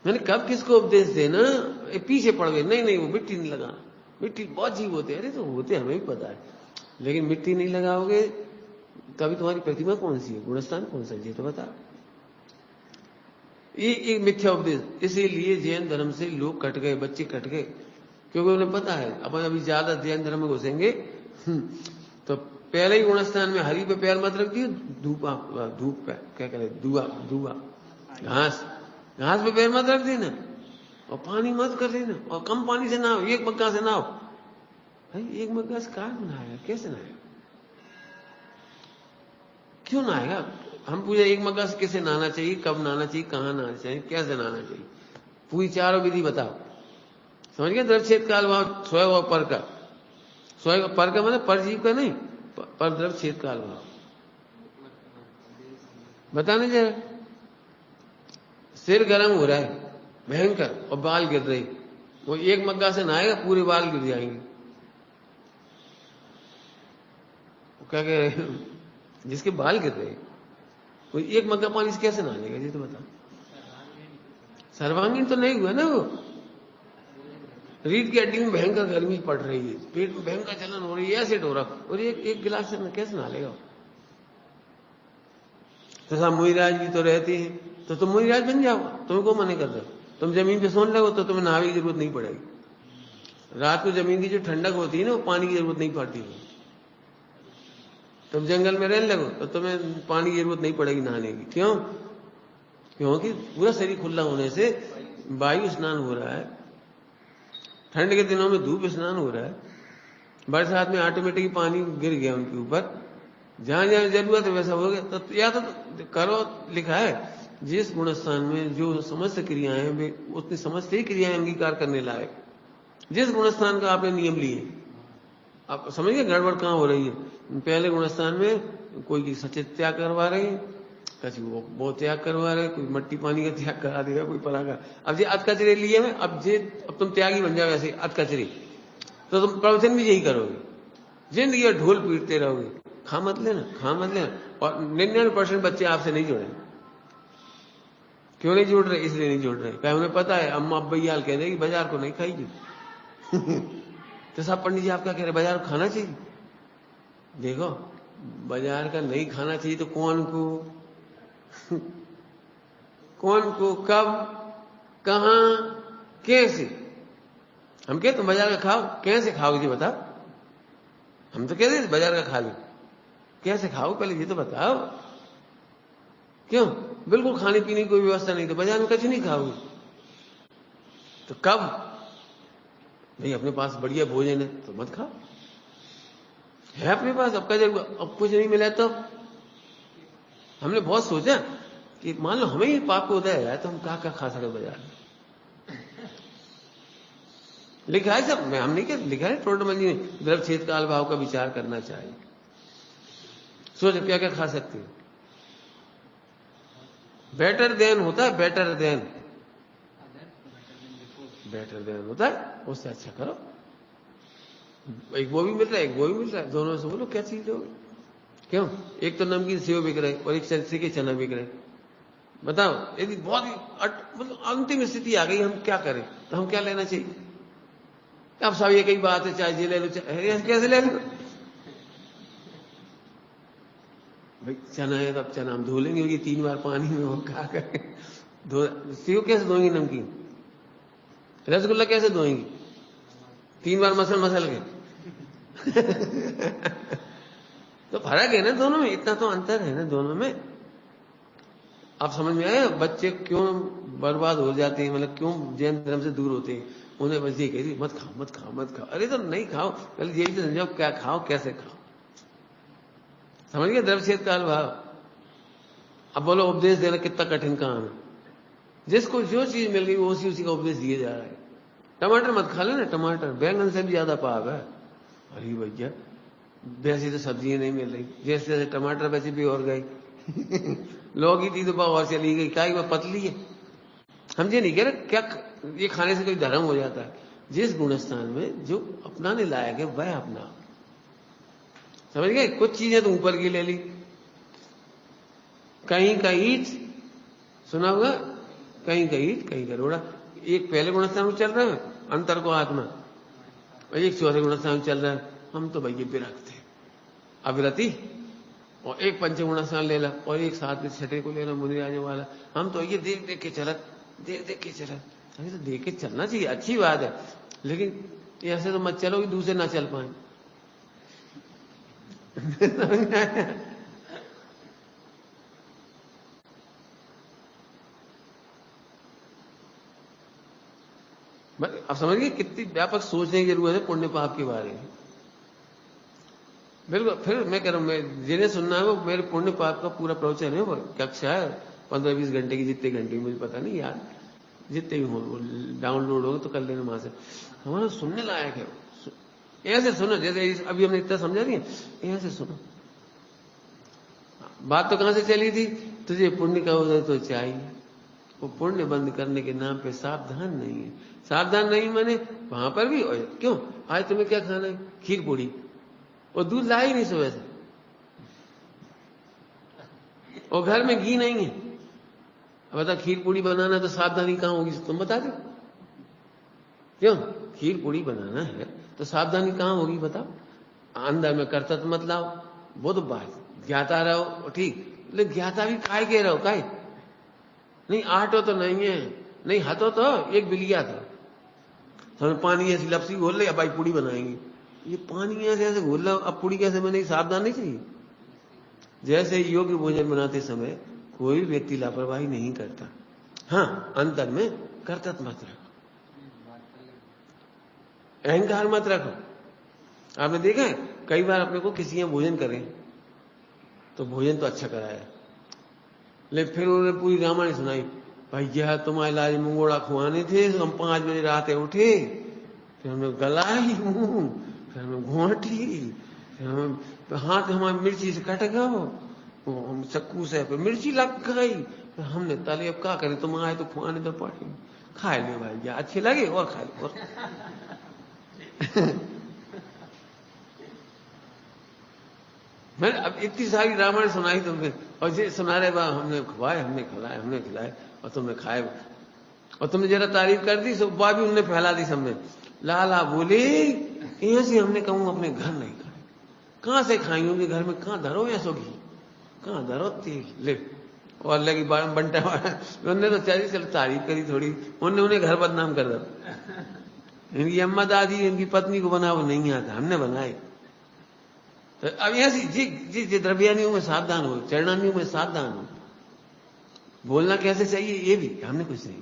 मैंने कब किसको उपदेश देना, पीछे पड़ गए। नहीं वो मिट्टी नहीं लगाना, मिट्टी बहुत जीव होते हैं। अरे तो होते हमें भी पता है, लेकिन मिट्टी नहीं लगाओगे, तो अभी तुम्हारी प्रतिमा कौन सी है, गुणस्थान कौन सा है, तो बता। ये एक मिथ्या उपदेश। इसीलिए जैन धर्म से लोग कट गए, बच्चे कट गए, क्योंकि उन्हें पता है अपन अभी ज्यादा जैन धर्म में घुसेंगे तो पहले ही गुणस्थान में हरी पे पैर मत रख दिए, धूप पे क्या करे, दुआ घास पे पैर मत रख देना, और पानी मत कर देना, और कम पानी से नहाओ, एक मग्गा से नहाओ। भाई एक मग्गा से कहाँ नहाएगा, कैसे नहाएगा, क्यों नहाएगा? हम पूछे एक मग्गा से कैसे नहाना चाहिए, कब नहाना चाहिए, कहाँ नहाना चाहिए, कैसे नहाना चाहिए, पूरी चारों विधि बताओ। समझ गए? द्रव्यछेद काल भाव, स्वयं और पर का। स्वयं पर का माने परजीव का नहीं, पर द्रव्यछेद काल भाव बताने जरा। सिर गर्म हो रहा है भयंकर और बाल गिर रहे, वो एक मग्गा से नहाएगा पूरे बाल गिर जाएंगे। वो क्या कह रहे हैं, जिसके बाल गिर रहे कोई एक मग्गा पानी से कैसे नहा लेगा, ये तो बता। सर्वांगीण तो नहीं हुआ ना वो, रीढ़ की हड्डी में भयंकर गर्मी पड़ रही है, पेट में भयंकर जलन हो रही है, एसिड हो रहा, और एक गिलास से कैसे नहा लेगा। तो साहब मुहिराज भी तो रहते हैं, तो तुम मुहिराज बन जाओ, तुम्हें को मना कर रहे हो, तुम जमीन पे सोने लगो तो तुम्हें नहाने की जरूरत नहीं पड़ेगी। रात को जमीन की जो ठंडक होती है ना, वो पानी की जरूरत नहीं पड़ती है। तुम जंगल में रहने लगो तो तुम्हें पानी की जरूरत नहीं पड़ेगी नहाने की। क्यों? क्योंकि पूरा शरीर खुला होने से वायु स्नान हो रहा है, ठंड के दिनों में धूप स्नान हो रहा है, बरसात में ऑटोमेटिक पानी गिर गया उनके ऊपर, जहां जहां जरूरत है वैसा हो गया। तो या तो करो, लिखा है जिस गुणस्थान में जो समस्त क्रियाएं वे उतनी समस्त ही क्रियाएं अंगीकार करने लायक, जिस गुणस्थान का आपने नियम लिए। आप समझिए गड़बड़ कहां हो रही है। पहले गुणस्थान में कोई सचेत त्याग करवा रहे हैं, कभी वो त्याग करवा रहे, कोई मट्टी पानी का त्याग करा देगा, कोई परा का। अब जे अध कचरे लिए में, अब तुम त्यागी बन जाओ ऐसे अध कचरे, तो तुम प्रवचन भी यही करोगे, जिंदगी में ढोल पीटते रहोगे, खा मत लेना। और 99% बच्चे आपसे नहीं जुड़े। क्यों नहीं जुड़ रहे? इसलिए नहीं जुड़ रहे, क्या उन्हें पता है अम्मा अब्बैयाल कह रहे कि बाजार को नहीं खाइए तो साहब पंडित जी आप क्या कह रहे, बाजार को खाना चाहिए। देखो बाजार का नहीं खाना चाहिए तो कौन को कब कहां कैसे? हम कहते तुम बाजार का खाओ, कैसे खाओगे जी बताओ। हम तो कहते बाजार का खा लो, कैसे खाओ पहले ये तो बताओ। क्यों? बिल्कुल खाने पीने की कोई व्यवस्था नहीं तो बाजार में कुछ नहीं खाओगे तो कब? भाई अपने पास बढ़िया भोजन है तो मत खाओ, है अपने पास, अब कुछ नहीं मिला तो। हमने बहुत सोचा कि मान लो हमें ही पाप को उदय है तो हम क्या खा सकते बाजार में। लिखा है सब, मैं हम नहीं कहते, लिखा है टोटमल जी ने, द्रव्यछेद काल भाव का विचार करना चाहिए। सोच क्या क्या खा सकते हो। बेटर देन होता है, बेटर देन होता है, उससे अच्छा करो। एक वो भी मिल रहा है, एक वो भी मिल रहा है, दोनों से बोलो क्या चीज होगी। क्यों? एक तो नमकीन सेव बिक रहे और एक सरसे के चना बिक रहे। बताओ यदि बहुत मतलब अंतिम स्थिति आ गई, हम क्या करें? तो हम क्या लेना चाहिए? अब सब ये कई बात है, चाहे ये ले लो, चाहे कैसे ले लो। भाई चना है तो अब चना हम धो लेंगे, क्योंकि 3 बार पानी में वो क्या करें। सेव कैसे धोएंगे? नमकीन रसगुल्ला कैसे धोएंगी? 3 बार मसल के तो फर्क है ना दोनों में, इतना तो अंतर है ना दोनों में। आप समझ में आए बच्चे क्यों बर्बाद हो जाते हैं, मतलब क्यों जैन धर्म से दूर होते हैं। उन्हें बस ये कहती मत खाओ। अरे तो नहीं खाओ, पहले यही तो समझाओ क्या खाओ, कैसे खाओ। समझ गए? द्रव्यछेद काल भाव। अब बोलो उपदेश देना कितना कठिन काम है। जिसको जो चीज मिल गई वो उसी का उपदेश दिया जा रहा है। टमाटर मत खा लेना, टमाटर बैंगन से भी ज्यादा पाप है। अरे भैया वैसे तो सब्जियां नहीं मिल रही, जैसे जैसे टमाटर वैसे भी और गई लौकी थी तो और चली गई, क्या वो पतली है। समझे नहीं कह रहे क्या ये खाने से कोई धर्म हो जाता है। जिस गुणस्थान में जो अपनाने लायक है वह अपना। समझ गए? कुछ चीजें तो ऊपर की ले ली, कहीं का ईट सुना होगा, कहीं का ईट कहीं का रोड़ा। एक पहले गुणस्थान में चल रहा है अंतर को आत्मा, और एक चौथे गुणस्थान में चल रहा है हम तो भैया विरक्त थे, अविरति। और एक पंचगुणा स्नान ले ला और एक साथ में छठे को लेना मुनि आने वाला। हम तो ये देख देख के चलत, देख देख के चलत। अभी तो देख के चलना चाहिए, अच्छी बात है, लेकिन ऐसे तो मत चलो कि दूसरे ना चल पाए। अब समझ गए कितनी व्यापक सोचने की जरूरत है पुण्य पाप के बारे में। बिल्कुल, फिर मैं कह रहा हूं, मैं जिन्हें सुनना है वो मेरे पुण्य पाप का पूरा प्रवचन है, वो कक्षा है 15-20 घंटे की, जितने घंटे मुझे पता नहीं यार, जितने भी हो डाउनलोड हो तो कर लेना वहां से। हमारा सुनने लायक है, ऐसे सुनो जैसे अभी हमने इतना समझा नहीं, ऐसे सुनो। बात तो कहां से चली थी, तुझे पुण्य का उदय तो चाहिए, वो पुण्य बंद करने के नाम पे सावधान नहीं है। सावधान नहीं माने वहां पर भी क्यों, आज तुम्हें क्या खाना है, खीर पूड़ी, और दूध ला ही नहीं सुबह से, और घर में घी नहीं है। अब बता, खीर पूड़ी बनाना तो सावधानी कहां होगी, तुम बता दो। क्यों, खीर पूड़ी बनाना है तो सावधानी कहां होगी बताओ। अंदर में कर्तव्य मत लाओ, वो तो बात, ज्ञाता रहो ठीक, लेकिन ज्ञाता भी खाए के रहो, खाए नहीं, आटो तो नहीं है, नहीं हतो तो एक बिलिया था, तो पानी ऐसी लपसी घोल ले, अब भाई पूड़ी बनाएंगे, ये पानी ऐसे घोल रहा, अब पूड़ी कैसे बनेगी, सावधान नहीं चाहिए। जैसे योग्य भोजन बनाते समय कोई व्यक्ति लापरवाही नहीं करता, हाँ अंतर में कर्तव्य मत रखो, अहंकार मत रखो। आपने देखा है कई बार अपने को किसी यहाँ भोजन करें तो भोजन तो अच्छा कराया, लेकिन फिर उन्होंने पूरी रामायण सुनाई, भैया तुम्हारे लाज मुंगोड़ा खुआने थे, हम 5 बजे रात उठे, फिर हमने गलाई मुंह, फिर हमने घोंटी, फिर हम हाथ हमारी मिर्ची से कट गया, हम चक्कू से फिर मिर्ची लग गई, फिर हमने तले, अब क्या करें, तुम आए तो खुआने तो पड़े, खा ले भाई अच्छे लगे और खा लो और मैंने अब इतनी सारी रामायण सुनाई तुमने, और ये सुना रहे बा हमने खुआए, हमने खिलाए, हमने खिलाए, और तुमने खाए, और तुमने जरा तारीफ कर दी, सब बात भी उनने फैला दी सबने। लाला बोले यहाँ से हमने कहूँ अपने घर नहीं खाए, कहां से खाई होंगे, घर में कहां धरो ऐसो घी, कहां धरो तेल, ले और लगी बंटा, उनने तो चली चल तारीफ करी थोड़ी, उन्हें घर बदनाम कर दिया। इनकी अम्मा दादी इनकी पत्नी को बना वो नहीं आता, हमने बनाए। तो अब ऐसी जी द्रव्यानियों में सावधान हो, चरणानियों में सावधान हो, बोलना कैसे चाहिए ये भी हमने कुछ नहीं,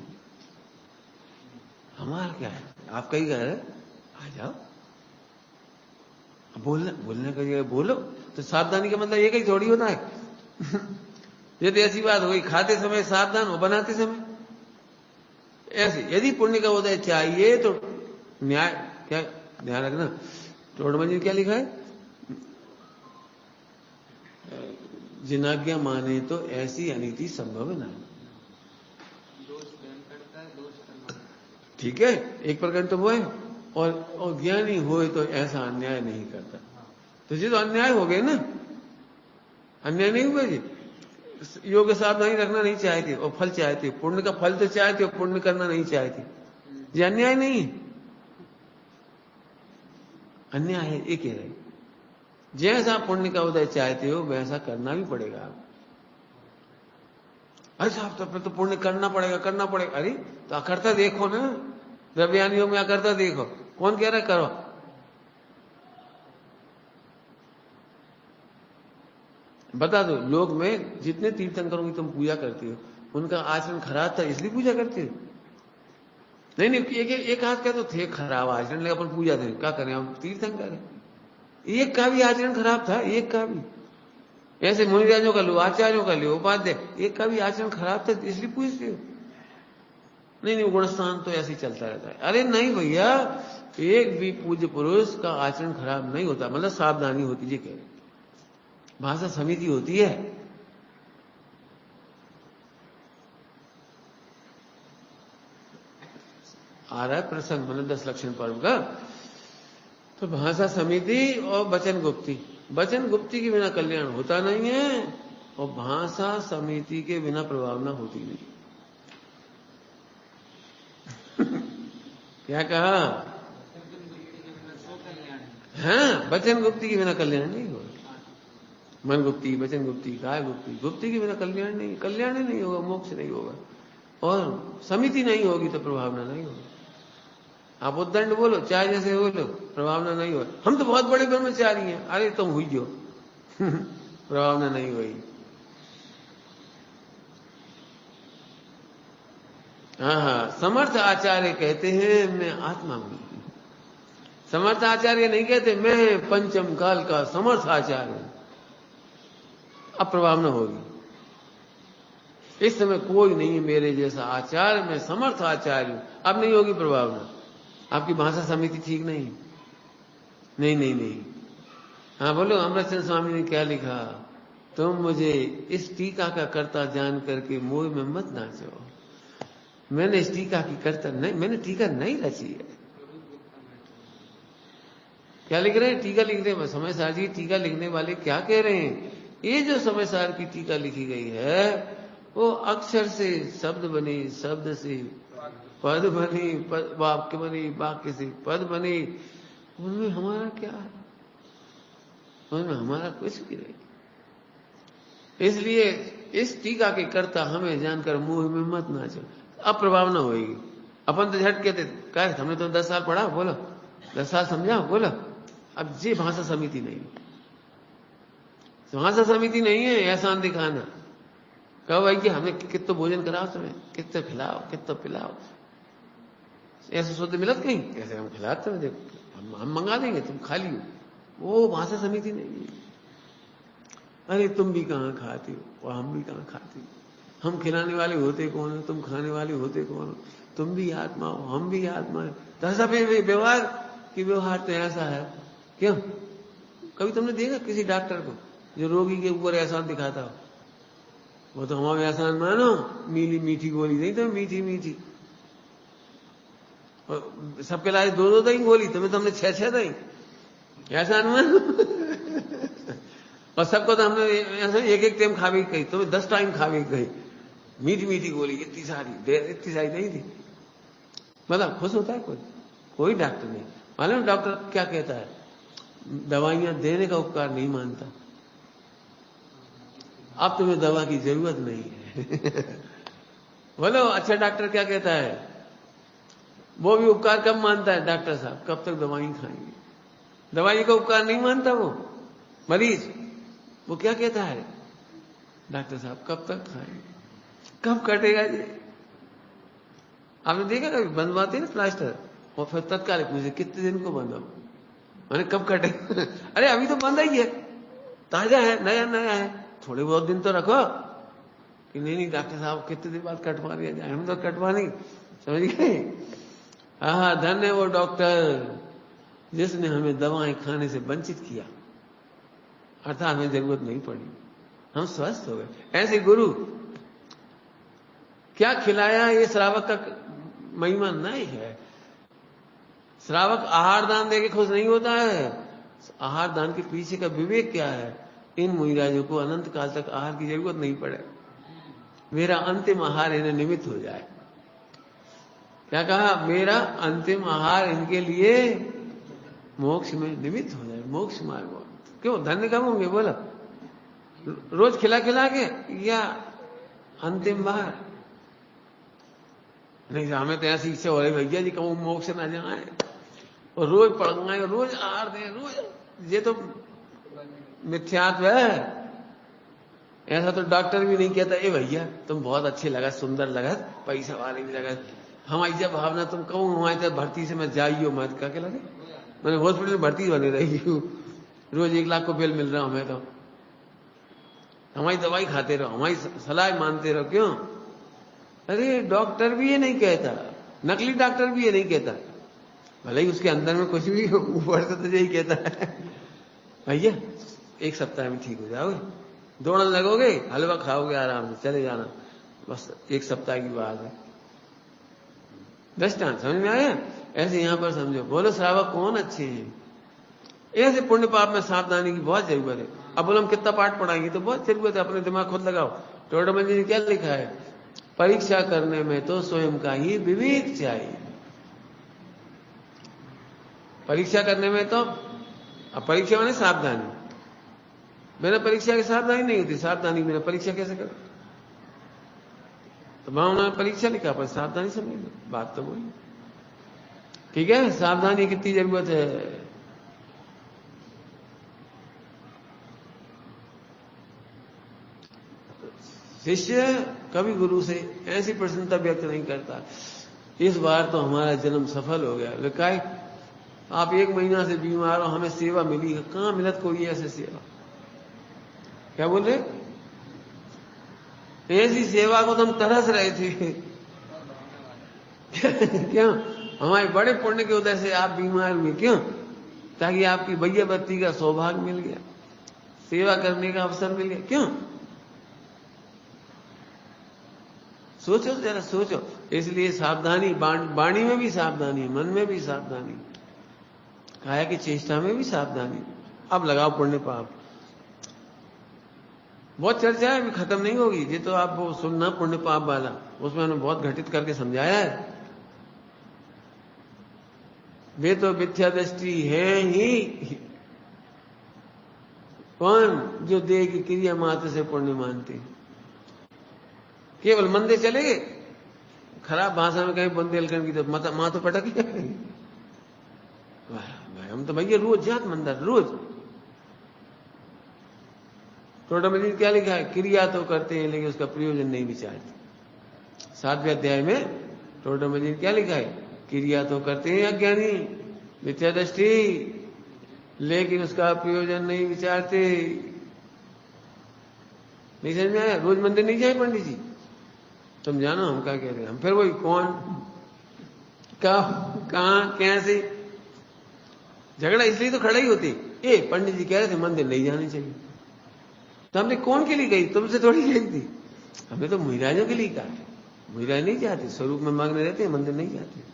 हमारा क्या है, आपका ही घर है, आ जाओ, बोलने का जगह बोलो, तो सावधानी का मतलब एक ही थोड़ी होता है। ये तो ऐसी बात हो गई, खाते समय सावधान हो, बनाते समय ऐसे। यदि पुण्य का उदय चाहिए तो न्याय, क्या ध्यान रखना, टोडमंजी क्या लिखा है, जिनाज्ञा माने तो ऐसी अनीति संभव नहीं। ठीक है, एक प्रकार तो वो है, और ज्ञानी होए तो ऐसा अन्याय नहीं करता। तो ये तो अन्याय हो गए ना, अन्याय नहीं हुआ जी, योग्य सावधानी रखना नहीं चाहते और फल चाहते, पुण्य का फल तो चाहते और पुण्य करना नहीं चाहते, ये अन्याय नहीं है, अन्याय है एक है। जैसा पुण्य का उदय चाहते हो वैसा करना भी पड़ेगा आप। अरे साहब तो फिर तो पुण्य करना पड़ेगा, करना पड़ेगा, अरे तो अकर्ता देखो ना, द्रव्यानियों में अकर्ता देखो, कौन कह रहा है करो, बता दो। लोग में जितने तीर्थंकरों की तुम पूजा करती हो उनका आचरण खराब था इसलिए पूजा करते हो, नहीं एक हाथ का तो थे खराब आचरण, लेकिन अपन पूजा थे, क्या करें हम तीर्थंकर हैं, एक का भी आचरण खराब था, एक का भी, ऐसे मुनिराजों का लो, आचार्यों का लो, उपाध्याय, एक का भी आचरण खराब था इसलिए पूछते हो, नहीं गुणस्थान तो ऐसे ही चलता रहता है। अरे नहीं भैया, एक भी पूज्य पुरुष का आचरण खराब नहीं होता, मतलब सावधानी होती है, कह रहे भाषा समिति होती है, आ रहा है प्रसंग मतलब 10 लक्षण पर्व का, तो भाषा समिति और वचन गुप्ती, वचन गुप्ती के बिना कल्याण होता नहीं है, और भाषा समिति के बिना प्रभावना होती नहीं। क्या कहा, हाँ वचन गुप्ती के बिना कल्याण नहीं होगा, मन गुप्ती, वचन गुप्ती, काय गुप्ती, गुप्ती के बिना कल्याण नहीं, कल्याण ही नहीं होगा, मोक्ष नहीं होगा, और समिति नहीं होगी तो प्रभावना नहीं होगी। आप उद्दंड बोलो, चाय जैसे बोलो, प्रभावना नहीं होगी। हम तो बहुत बड़े ब्रह्मचारी हैं, अरे तुम हुई जो प्रभावना नहीं हुई। हाँ, समर्थ आचार्य कहते हैं मैं आत्मा हूं। समर्थ आचार्य नहीं कहते मैं पंचम काल का समर्थ आचार्य हूं। अब प्रभावना होगी। इस समय कोई नहीं है मेरे जैसा आचार्य, मैं समर्थ आचार्य हूं। अब नहीं होगी प्रभावना। आपकी भाषा समिति ठीक नहीं, नहीं नहीं नहीं। हाँ बोलो, अमृतचंद्र स्वामी ने क्या लिखा, तुम मुझे इस टीका का कर्ता जान करके मोह में मत नाचो। मैंने इस टीका की कर्ता नहीं, मैंने टीका नहीं रची है। क्या लिख रहे हैं? टीका लिख रहे हैं। समय सार जी टीका लिखने वाले क्या कह रहे हैं, ये जो समय सार की टीका लिखी गई है वो अक्षर से शब्द बनी, शब्द से पद बनी, वाक्य बनी, वाक्य से पद बनी, उनमें हमारा क्या है? उनमें हमारा कुछ भी नहीं। इसलिए इस टीका के कर्ता हमें जानकर मुंह में मत नाचो। अब प्रभावना होगी। अपन तो झट कहते क्या, हमने तो 10 साल पढ़ा, बोलो 10 साल समझा, बोलो। अब ये भाषा समिति नहीं, भाषा समिति नहीं है एहसान दिखाना। कहो भाई कि हमें कितना भोजन कराओ, तुम्हें कितना खिलाओ, कितना पिलाओ, ऐसे शुद्ध मिलत कहीं, कैसे हम खिलाते हैं, देखो हम मंगा देंगे, तुम खा लियो। वो भाषा समिति नहीं है। अरे तुम भी कहाँ खाते हो और हम भी कहाँ खाते हो, हम खिलाने वाले होते कौन हो, तुम खाने वाले होते कौन हो, तुम भी आत्मा हो, हम भी आत्मा है। दरअसल व्यवहार की व्यवहार तो ऐसा है। क्यों? कभी तुमने देखा किसी डॉक्टर को जो रोगी के ऊपर एहसान दिखाता हो? वो तो हमारे एहसान मानो, मीठी मीठी गोली नहीं तो मीठी मीठी, और सबके लाए 2-2 दही गोली, तुम्हें तो हमने 6-6 दही, एहसान मानो और सबको तो हमने एक टाइम खा भी कही, तुम्हें 10 टाइम खा भी कही, मीठी मीठी गोली इतनी सारी नहीं थी। मतलब खुश होता है कोई? कोई डॉक्टर नहीं। मालूम डॉक्टर क्या कहता है, दवाइयां देने का उपकार नहीं मानता। अब तुम्हें दवा की जरूरत नहीं है बोलो अच्छा डॉक्टर क्या कहता है, वो भी उपकार कब मानता है डॉक्टर साहब, कब तक दवाई खाएंगे, दवाई का उपकार नहीं मानता वो मरीज। वो क्या कहता है डॉक्टर साहब, कब तक खाएंगे, कब कटेगा ये। आपने देखा कभी बंधवाते ना प्लास्टर, और फिर तत्काल मुझे कितने दिन को बंधा, मैंने कब कटे अरे अभी तो बंधा ही है, ताजा है, नया नया है, थोड़े बहुत दिन तो रखो। कि नहीं डॉक्टर साहब कितने दिन बाद कटवा दिया जाए, हम तो कटवा नहीं, समझ गए। हाँ धन्य है वो डॉक्टर जिसने हमें दवाएं खाने से वंचित किया, अर्थात हमें जरूरत नहीं पड़ी, हम स्वस्थ हो गए। ऐसे गुरु क्या खिलाया, ये श्रावक का महिमा नहीं है। श्रावक आहार दान देके खुश नहीं होता है, आहार दान के पीछे का विवेक क्या है। इन मुनिराजों को अनंत काल तक आहार की जरूरत नहीं पड़े, मेरा अंतिम आहार इन्हें निमित्त हो जाए। क्या कहा, मेरा अंतिम आहार इनके लिए मोक्ष में निमित्त हो जाए, मोक्ष मार्ग। क्यों धन्य कब होंगे बोला, रोज खिला खिला के या अंतिम बार? नहीं हमें तो ऐसी इच्छा हो रही भैया जी कहूं मोक्ष ना जाए और रोज पढ़ाए, रोज आहार दें, रोज, ये तो मिथ्यात्व है। ऐसा तो डॉक्टर भी नहीं कहता, ए भैया तुम बहुत अच्छे लगा, सुंदर लगा, पैसा वाले भी लगा, हमारी जब भावना तुम कहूँ हमारी तरह भर्ती से मैं जाइयो मत, क्या लगे, मैंने हॉस्पिटल में भर्ती बनी रही हूँ, रोज 1 लाख को बिल मिल रहा हूं मैं, तो हमारी दवाई खाते रहो, हमारी सलाह मानते रहो। क्यों? अरे डॉक्टर भी ये नहीं कहता, नकली डॉक्टर भी ये नहीं कहता, भले ही उसके अंदर में कुछ भी ऊपर से तो यही कहता है भैया 1 सप्ताह में ठीक हो जाओगे, दौड़ने लगोगे, हलवा खाओगे, आराम से चले जाना, बस 1 सप्ताह की बात है। दृष्टांत समझ में आया? ऐसे यहां पर समझो। बोलो श्रावक कौन अच्छे हैं? ऐसे पुण्य पाप में सावधानी की बहुत जरूरत है। अब बोलो हम कितना पाठ पढ़ाएंगे, तो बहुत जरूरत है, अपने दिमाग खुद लगाओ। टोडरमल जी ने क्या लिखा है, परीक्षा करने में तो स्वयं का ही विवेक चाहिए। परीक्षा करने में तो, अब परीक्षा माने सावधानी, बिना परीक्षा के सावधानी नहीं होती, सावधानी बिना परीक्षा कैसे करो? तो वहां उन्होंने परीक्षा लिखा पर सावधानी समझ लो, बात तो वही। ठीक है, सावधानी कितनी जरूरत है। शिष्य कभी गुरु से ऐसी प्रसन्नता व्यक्त नहीं करता, इस बार तो हमारा जन्म सफल हो गया। काय आप 1 महीना से बीमार हो, हमें सेवा मिली है। कहां मिलत कोई ऐसी सेवा? क्या बोल रहे? ऐसी सेवा को तो हम तरस रहे थे। क्यों? हमारे बड़े पुण्य के उदय से आप बीमार हुए, क्यों? ताकि आपकी भैया बत्ती का सौभाग्य मिल गया, सेवा करने का अवसर मिल गया। क्यों? सोचो जरा, सोचो। इसलिए सावधानी, वाणी में भी सावधानी, मन में भी सावधानी, काया की चेष्टा में भी सावधानी। अब लगाओ पुण्य पाप। बहुत चर्चा है, अभी खत्म नहीं होगी ये तो। आप वो सुनना पुण्य पाप वाला, उसमें मैंने बहुत घटित करके समझाया है। वे तो मिथ्या दृष्टि है ही कौन जो देह की क्रिया मात्र से पुण्य मानते हैं। केवल मंदिर चले गए, खराब भाषा में कहीं बुंदेलखंड की तो माँ तो पटक ही। हम तो भैया रोज जात मंदिर, रोज। टोटामजी क्या लिखा है? क्रिया तो करते हैं लेकिन उसका प्रयोजन नहीं विचारते। 7वें अध्याय में टोटामजी क्या लिखा है? क्रिया तो करते हैं अज्ञानी, मिथ्या दृष्टि, लेकिन उसका प्रयोजन नहीं विचारते। नहीं समझ में आया? रोज मंदिर नहीं जाए पंडित जी, तुम जानो हम क्या कह रहे हैं। हम फिर वही कौन, कहां, कैसे झगड़ा इसलिए तो खड़ा ही होती। पंडित जी कह रहे थे मंदिर नहीं जानी चाहिए, तो हमने कौन के लिए गई? तुमसे थोड़ी गई थी, हमने तो मुहिराजों के लिए कहा। मुहिराज नहीं जाती, स्वरूप में मग्न रहते हैं, मंदिर नहीं जाते।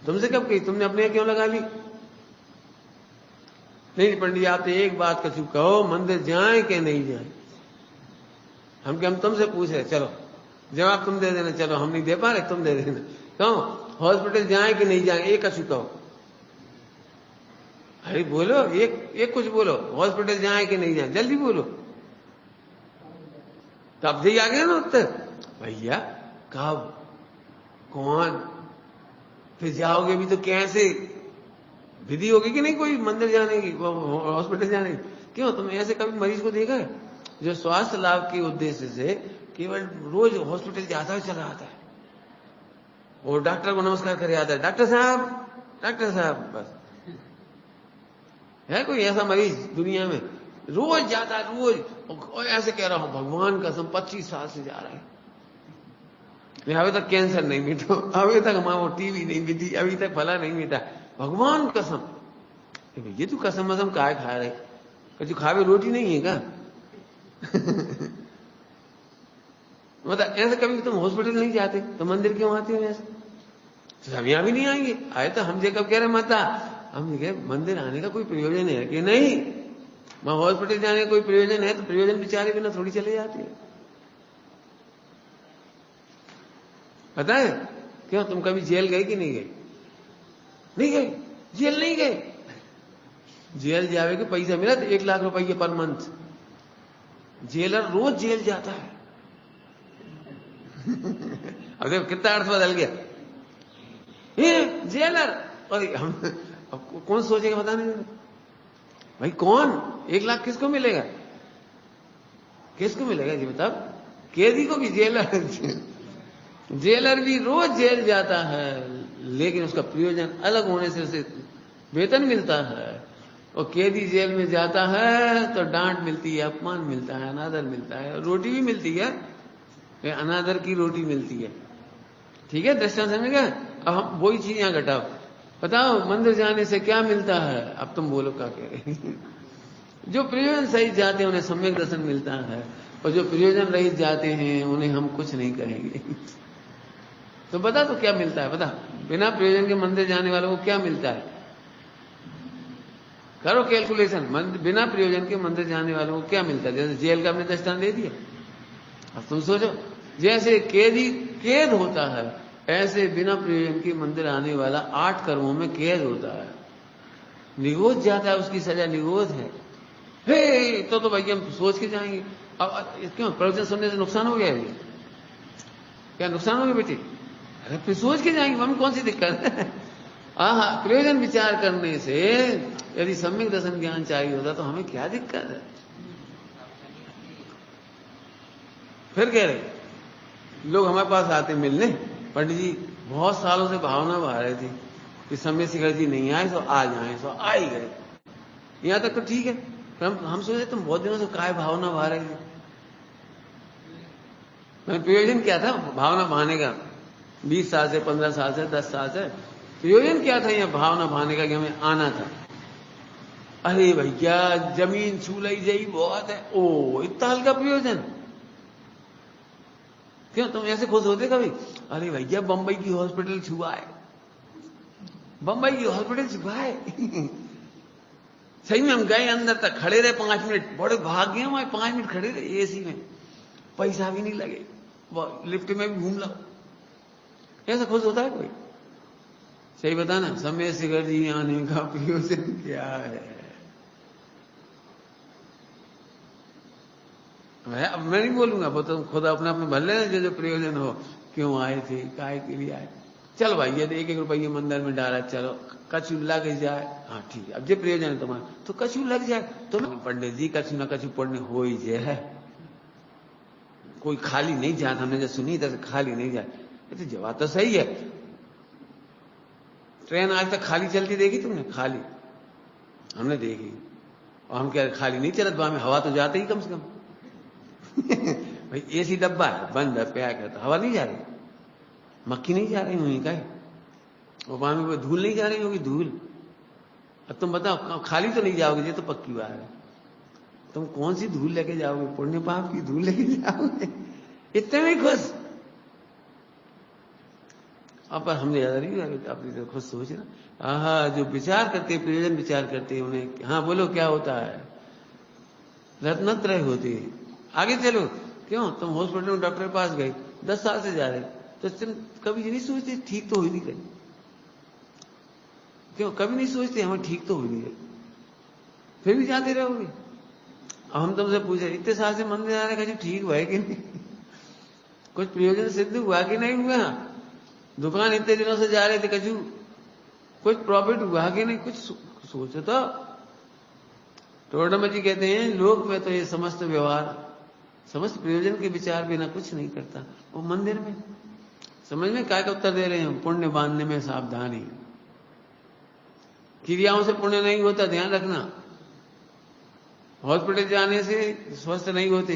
तुमसे कब कही? तुमने अपने क्यों लगा ली? नहीं पंडित जी, आप तो एक बात कछु कहो, मंदिर जाए कि नहीं जाए। हम तुमसे पूछ रहे, चलो जवाब तुम दे देना। चलो हम नहीं दे पा रहे, तुम दे देना। कहो हॉस्पिटल जाए कि नहीं जाए, एक कछु कहो। अरे बोलो, एक कुछ बोलो, हॉस्पिटल जाए कि नहीं जाए, जल्दी बोलो। तब से आ गया ना उत्तर, भैया कब, कौन, फिर जाओगे भी तो कैसे? विधि होगी कि नहीं कोई मंदिर जाने की, हॉस्पिटल जाने की? क्यों, तुम ऐसे कभी मरीज को देखा है जो स्वास्थ्य लाभ के उद्देश्य से केवल रोज हॉस्पिटल जाता है, चला आता है और डॉक्टर को नमस्कार करे आता है, डॉक्टर साहब, डॉक्टर साहब, बस? है कोई ऐसा मरीज दुनिया में? रोज जाता है, रोज। और ऐसे कह रहा हूं भगवान कसम 25 साल से जा रहा है, अभी तक कैंसर नहीं मिटा, अभी तक हमारा टीवी नहीं मिटी, अभी तक फला नहीं मिटा, भगवान कसम। ये तू कसम वसम काय खा रहे? कभी खावे रोटी नहीं है क्या? मतलब ऐसे कभी तुम हॉस्पिटल नहीं जाते तो मंदिर क्यों आते हो? ऐसे तो हम यहां भी नहीं आएंगे। आए तो हम कब कह रहे माता, हम कह मंदिर आने का कोई प्रयोजन है कि नहीं? वहां हॉस्पिटल जाने का कोई प्रयोजन है तो प्रयोजन विचारे बिना थोड़ी चले जाते हैं। पता है क्यों? तुम कभी जेल गए कि नहीं गए? नहीं गए, जेल नहीं गए। जेल जावे के पैसा मिला तो 1 लाख रुपये पर मंथ। जेलर रोज जेल जाता है। अब देखो कितना अर्थ बदल गया। ये जेलर, और हम कौन सोचेगा पता नहीं भाई, कौन 1 लाख किसको मिलेगा? किसको मिलेगा जी बताओ? कैदी को भी जेलर। जेलर भी रोज जेल जाता है, लेकिन उसका प्रयोजन अलग होने से उसे वेतन मिलता है। और कैदी जेल में जाता है तो डांट मिलती है, अपमान मिलता है, अनादर मिलता है, रोटी भी मिलती है, अनादर की रोटी मिलती है। ठीक है, दृष्टांत समझ गए? अब हम वही चीज यहां घटाओ, बताओ मंदिर जाने से क्या मिलता है? अब तुम बोलो क्या कह रहे? जो प्रयोजन सहित जाते हैं उन्हें सम्यक दर्शन मिलता है, और जो प्रयोजन रहित जाते हैं उन्हें हम कुछ नहीं कहेंगे। तो बता तो क्या मिलता है? बता, बिना प्रयोजन के मंदिर जाने वालों को क्या मिलता है? करो कैलकुलेशन, बिना प्रयोजन के मंदिर जाने वालों को क्या मिलता है? जैसे जेल का हमने दृष्टांत दे दिया। अब तुम सोचो, जैसे कैदी कैद होता है, ऐसे बिना प्रयोजन के मंदिर आने वाला 8 कर्मों में कैद होता है, निगोद जाता है, उसकी सजा निगोद है। हे तो भाई हम सोच के जाएंगे। अब क्यों प्रवचन सुनने से नुकसान हो गया है? क्या नुकसान हो गया बेटी? अरे फिर सोच के जाएंगे, हमें कौन सी दिक्कत है? हाँ, प्रयोजन विचार करने से यदि सम्यक दर्शन ज्ञान चाहिए होता तो हमें क्या दिक्कत है? फिर कह रहे लोग हमारे पास आते मिलने, पंडित जी बहुत सालों से भावना बहा रहे थे कि सम्यक शिखर जी नहीं आए, सो आ जाए, सो आ ही गए। यहां तक तो ठीक है, हम सोचे तुम बहुत दिनों से काय भावना बहा रहे थे। प्रयोजन क्या था भावना बहाने का? 20 साल से, 15 साल से, 10 साल से प्रयोजन क्या था यह भावना बहाने का कि हमें आना था? अरे भैया जमीन छू ली जाई बहुत है, ओ इतना हल्का प्रयोजन? क्यों तुम ऐसे खुश होते कभी? अरे भैया बंबई की हॉस्पिटल छुआ है, बंबई की हॉस्पिटल छुआ है। सही में हम गए अंदर तक, खड़े रहे 5 मिनट, बड़े भाग गए वहां, 5 मिनट खड़े रहे एसी में, पैसा भी नहीं लगे, लिफ्ट में भी घूम लो। ऐसा खुश होता है कोई? सही बताना, सम्यक शिखर जी आने का प्रयोजन क्या है? मैं नहीं बोलूंगा, वो तो खुद अपने अपने भर लेना जो प्रयोजन हो। क्यों आए थे, काय के लिए आए? चल भाई ये 1-1 रुपये मंदिर में डाला, चलो कछु लग जाए, हाँ ठीक है, अब जो प्रयोजन है तुम्हारा तो कछु लग जाए। तो पंडित जी कछु ना कछु पुण्य हो ही जाए, कोई खाली नहीं जाता। हमने जो सुनी था खाली नहीं जाए, तो जवाब तो सही है। ट्रेन आज तक खाली चलती देखी तुमने? खाली हमने देखी। और हम क्या खाली नहीं चलत वहां में, हवा तो जाते ही कम से कम। भाई एसी डब्बा है, बंद है, पैक है, तो हवा नहीं जा रही, मक्खी नहीं जा रही हुई का, और वहां में धूल नहीं जा रही होगी, धूल। अब तुम बताओ खाली तो नहीं जाओगे, ये तो पक्की बात है। तुम कौन सी धूल लेके जाओगे? पुण्य पाप की धूल लेके जाओगे? इतने में खुश। अब पर हमने ज्यादा नहीं, अपनी तो खुद सोच ना। आहा, जो विचार करते, प्रयोजन विचार करते उन्हें, हाँ बोलो क्या होता है? रत्नत्रय होते हैं। आगे चलो, क्यों तुम हॉस्पिटल में डॉक्टर के पास गए, 10 साल से जा रहे, तो तुम कभी नहीं सोचते ठीक तो हो ही नहीं रही? क्यों कभी नहीं सोचते हमें ठीक तो हो नहीं रही, फिर भी जाते रहोगे? अब हम तुमसे पूछे इतने साल से मंदिर आ रहे, ठीक हुआ है कि नहीं? कुछ प्रयोजन सिद्ध हुआ कि नहीं हुआ? दुकान इतने दिनों से जा रहे थे, कछु कुछ प्रॉफिट हुआ कि नहीं? कुछ सोचो तो। टोडरमल जी कहते हैं लोक में तो ये समस्त व्यवहार, समस्त प्रयोजन के विचार बिना कुछ नहीं करता। वो मंदिर में समझ में काय का उत्तर दे रहे हैं? पुण्य बांधने में सावधानी, क्रियाओं से पुण्य नहीं होता, ध्यान रखना। हॉस्पिटल जाने से स्वस्थ नहीं होते,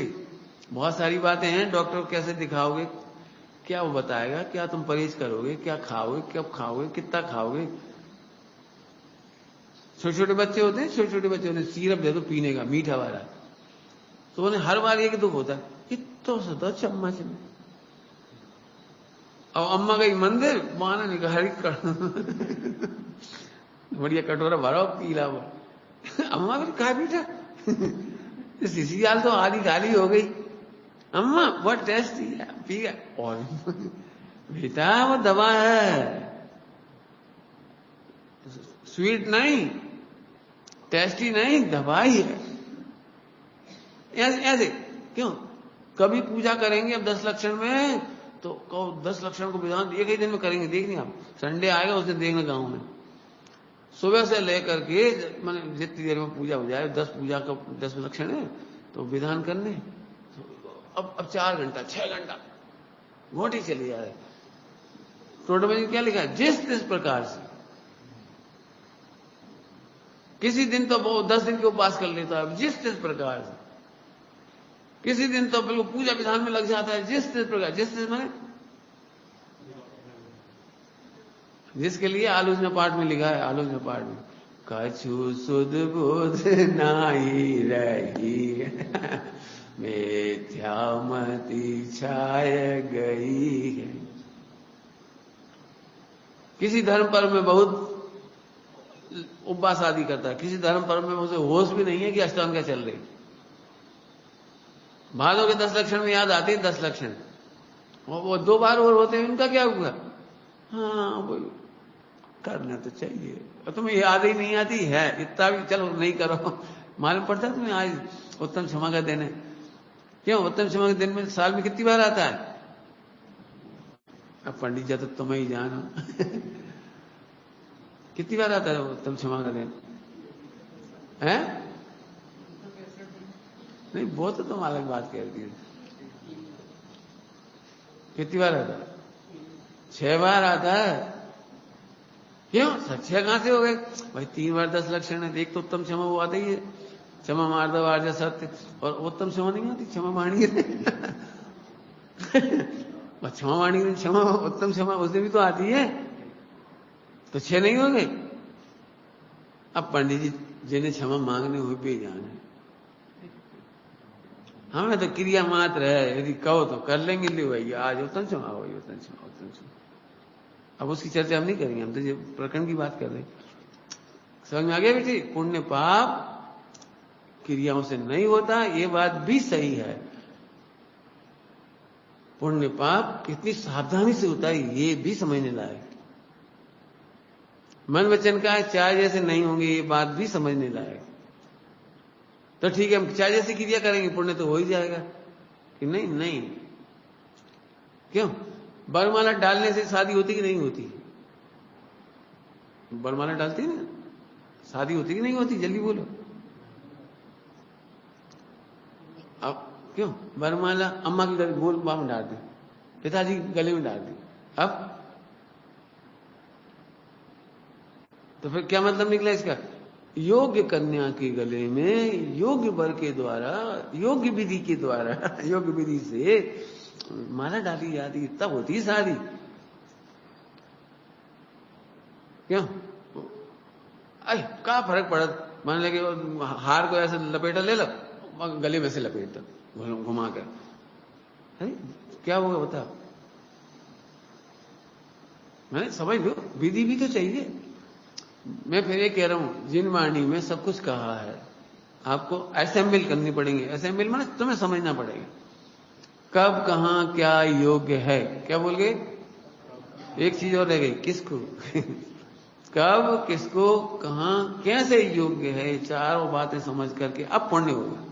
बहुत सारी बातें हैं। डॉक्टर को कैसे दिखाओगे, क्या वो बताएगा? क्या तुम परहेज करोगे, क्या खाओगे, कब खाओगे, कितना खाओगे? छोटे छोटे बच्चे होते हैं, छोटे छोटे बच्चे होते हैं, सिरप दे दो पीने का मीठा वाला, तो उन्हें हर बार एक दुख होता है, इतना सा चम्मच में। और अम्मा गई मंदिर, माना नहीं कहा बढ़िया कटोरा भरा पीला हुआ। अम्मा भी कहा बेटा, सीसी दाल तो आधी खाली हो गई। अम्मा बहुत टेस्टी है, पी गया। और बेटा वो दवा है, स्वीट नहीं, टेस्टी नहीं, दवाई है। ऐसे क्यों? कभी पूजा करेंगे अब 10 लक्षण में, तो 10 लक्षण को विधान एक ही दिन में करेंगे, देखनी आप। संडे आएगा उस दिन देखना गांव में, सुबह से लेकर के मैंने जितनी देर में पूजा हो जाए, 10 पूजा का 10 लक्षण है तो विधान करने। अब 4 घंटा 6 घंटा घोटी चली जा रही। टोटल में क्या लिखा है? जिस प्रकार से। किसी दिन तो वो 10 दिन के उपवास कर लेता है, जिस प्रकार से। किसी दिन तो बिल्कुल पूजा विधान में लग जाता है, जिस प्रकार। जिस माने जिसके लिए आलोचना पाठ में लिखा है, आलोचना पाठ में कछु सुध बुध नाई रही, मिथ्यामति छाय गई है। किसी धर्म पर में बहुत उपवास आदि करता है, किसी धर्म पर में उसे होश भी नहीं है कि अष्टांग क्या चल रही। भादों के 10 लक्षण में याद आते हैं 10 लक्षण, वो 2 बार और होते हैं, उनका क्या हुआ? हाँ वो करना तो चाहिए, तुम्हें याद ही नहीं आती है, इतना भी चलो नहीं करो, मालूम पड़ता है तुम्हें आज उत्तम क्षमा का दिन है? क्यों? उत्तम क्षमा के दिन में साल में कितनी बार आता है? अब पंडित जी तो तुम ही जानो कितनी बार आता है उत्तम क्षमा का दिन है? नहीं, वो तो तुम अलग बात कह रही है। कितनी बार आता है? 6 बार आता है। क्यों? 6 कहां से हो गए भाई? 3 बार 10 लक्षण है। एक तो उत्तम क्षमा वो आता ही है, क्षमा मार्दव आर्य सत्य, और उत्तम क्षमा नहीं आती, क्षमा वाणी क्षमा वाणी क्षमा, उत्तम क्षमा उसमें भी तो आती है, तो 6 नहीं हो गए। अब पंडित जी जिन्हें क्षमा मांगने हुए भी जाने, हमें तो क्रिया मात्र है, यदि कहो तो कर लेंगे। ले भैया आज उत्तम क्षमा हो, उत्तम क्षमा, उत्तम क्षमा। अब उसकी चर्चा हम नहीं करेंगे, हम तो ये प्रकरण की बात कर रहे हैं। समझ में आ गया बेटी? पुण्य पाप क्रियाओं से नहीं होता, ये बात भी सही है। पुण्य पाप कितनी सावधानी से होता है ये भी समझने लायक। मन वचन का चाय जैसे नहीं होंगे, ये बात भी समझने लायक। तो ठीक है, हम चाय जैसी क्रिया करेंगे, पुण्य तो हो ही जाएगा कि नहीं? नहीं। क्यों? वरमाला डालने से शादी होती कि नहीं होती? वरमाला डालती है ना, शादी होती कि नहीं होती? जल्दी बोलो। अब क्यों? वरमाला अम्मा की गले गोल बाह में डाल दी, पिताजी गले में डाल दी। अब तो फिर क्या मतलब निकला इसका? योग्य कन्या के गले में योग्य वर के द्वारा, योग्य विधि के द्वारा, योग्य विधि से माला डाली जाती, तब होती शादी। क्यों? अरे क्या फर्क पड़त? मान लगे हार को ऐसे लपेटा ले लो, गले में से लपेट दो घुमा कर, है क्या होगा बताओ? मैंने समझ लो, विधि भी तो चाहिए। मैं फिर ये कह रहा हूं, जिन वाणी में सब कुछ कहा है, आपको असेंबल करनी पड़ेंगे। असेंबल माने तुम्हें समझना पड़ेगा कब कहां क्या योग्य है। क्या बोल गए? एक चीज और रह गई, किसको कब किसको कहां कैसे योग्य है, चारों बातें समझ करके अब पुण्य होगा।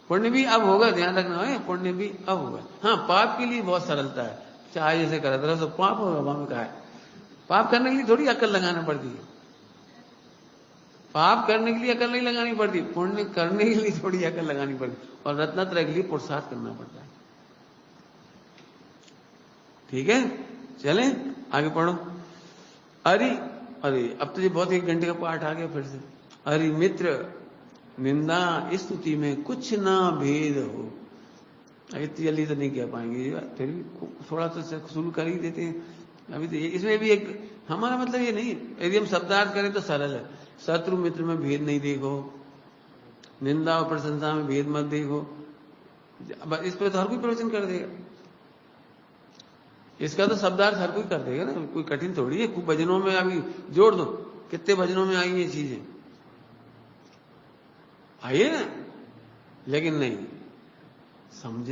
पुण्य भी अब होगा, ध्यान रखना है, पुण्य भी अब होगा। हाँ, पाप के लिए बहुत सरलता है, चाहे जैसे करा था तो पाप होगा। वहां में कहा है पाप करने के लिए थोड़ी अकल लगाना पड़ती है, पाप करने के लिए अकल नहीं लगानी पड़ती, पुण्य करने के लिए थोड़ी अकल लगानी पड़ती, और रत्नत्रय के लिए पुरुषार्थ करना पड़ता है। ठीक है, चलें आगे पढ़ो। अरे अरे, अब तो ये बहुत 1 घंटे का पाठ आ गया फिर से। अरे मित्र, निंदा स्तुति में कुछ ना भेद हो। इतनी जल्दी तो नहीं कह पाएंगे, फिर भी थोड़ा तो शुरू कर ही देते हैं। अभी तो इसमें भी एक हमारा मतलब ये नहीं, यदि हम शब्दार्थ करें तो सरल है। शत्रु मित्र में भेद नहीं देखो, निंदा और प्रशंसा में भेद मत देखो। इस पर तो हर कोई प्रवचन कर देगा, इसका तो शब्दार्थ हर कोई कर देगा ना, कोई कठिन थोड़ी है। खूब भजनों में अभी जोड़ दो, कितने भजनों में आई ये चीजें आइए ना, लेकिन नहीं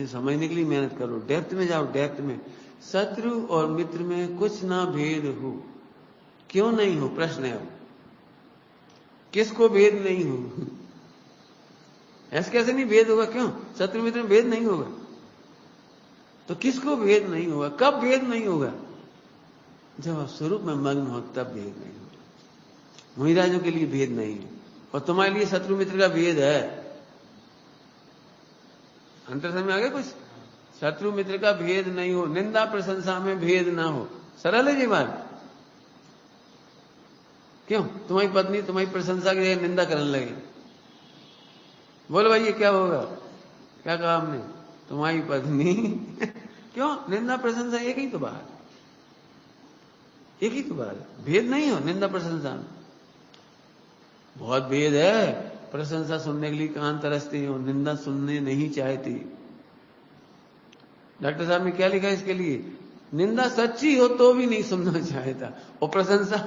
समझने के लिए मेहनत करो, डेप्थ में जाओ, डेप्थ में। शत्रु और मित्र में कुछ ना भेद हो, क्यों नहीं हो? प्रश्न है, किसको भेद नहीं हो? ऐसे कैसे नहीं भेद होगा? क्यों? शत्रु मित्र में भेद नहीं होगा तो किसको भेद नहीं होगा? कब भेद नहीं होगा? जब आप स्वरूप में मग्न हो तब भेद नहीं होगा। मुनिराजों के लिए भेद नहीं है, और तुम्हारे लिए शत्रु मित्र का भेद है। अंतर समझ में आ गया कुछ? शत्रु मित्र का भेद नहीं हो, निंदा प्रशंसा में भेद ना हो। सरल है ये बात। क्यों? तुम्हारी पत्नी तुम्हारी प्रशंसा की निंदा करने लगे, बोलो भाई ये क्या होगा? क्या कहा हमने? तुम्हारी पत्नी क्यों? निंदा प्रशंसा एक ही तो बात, एक ही तो बात, भेद नहीं हो निंदा प्रशंसा में। बहुत भेद है, प्रशंसा सुनने के लिए कान तरसते हो, निंदा सुनने नहीं चाहती। डॉक्टर साहब ने क्या लिखा इसके लिए? निंदा सच्ची हो तो भी नहीं सुनना चाहता, और प्रशंसा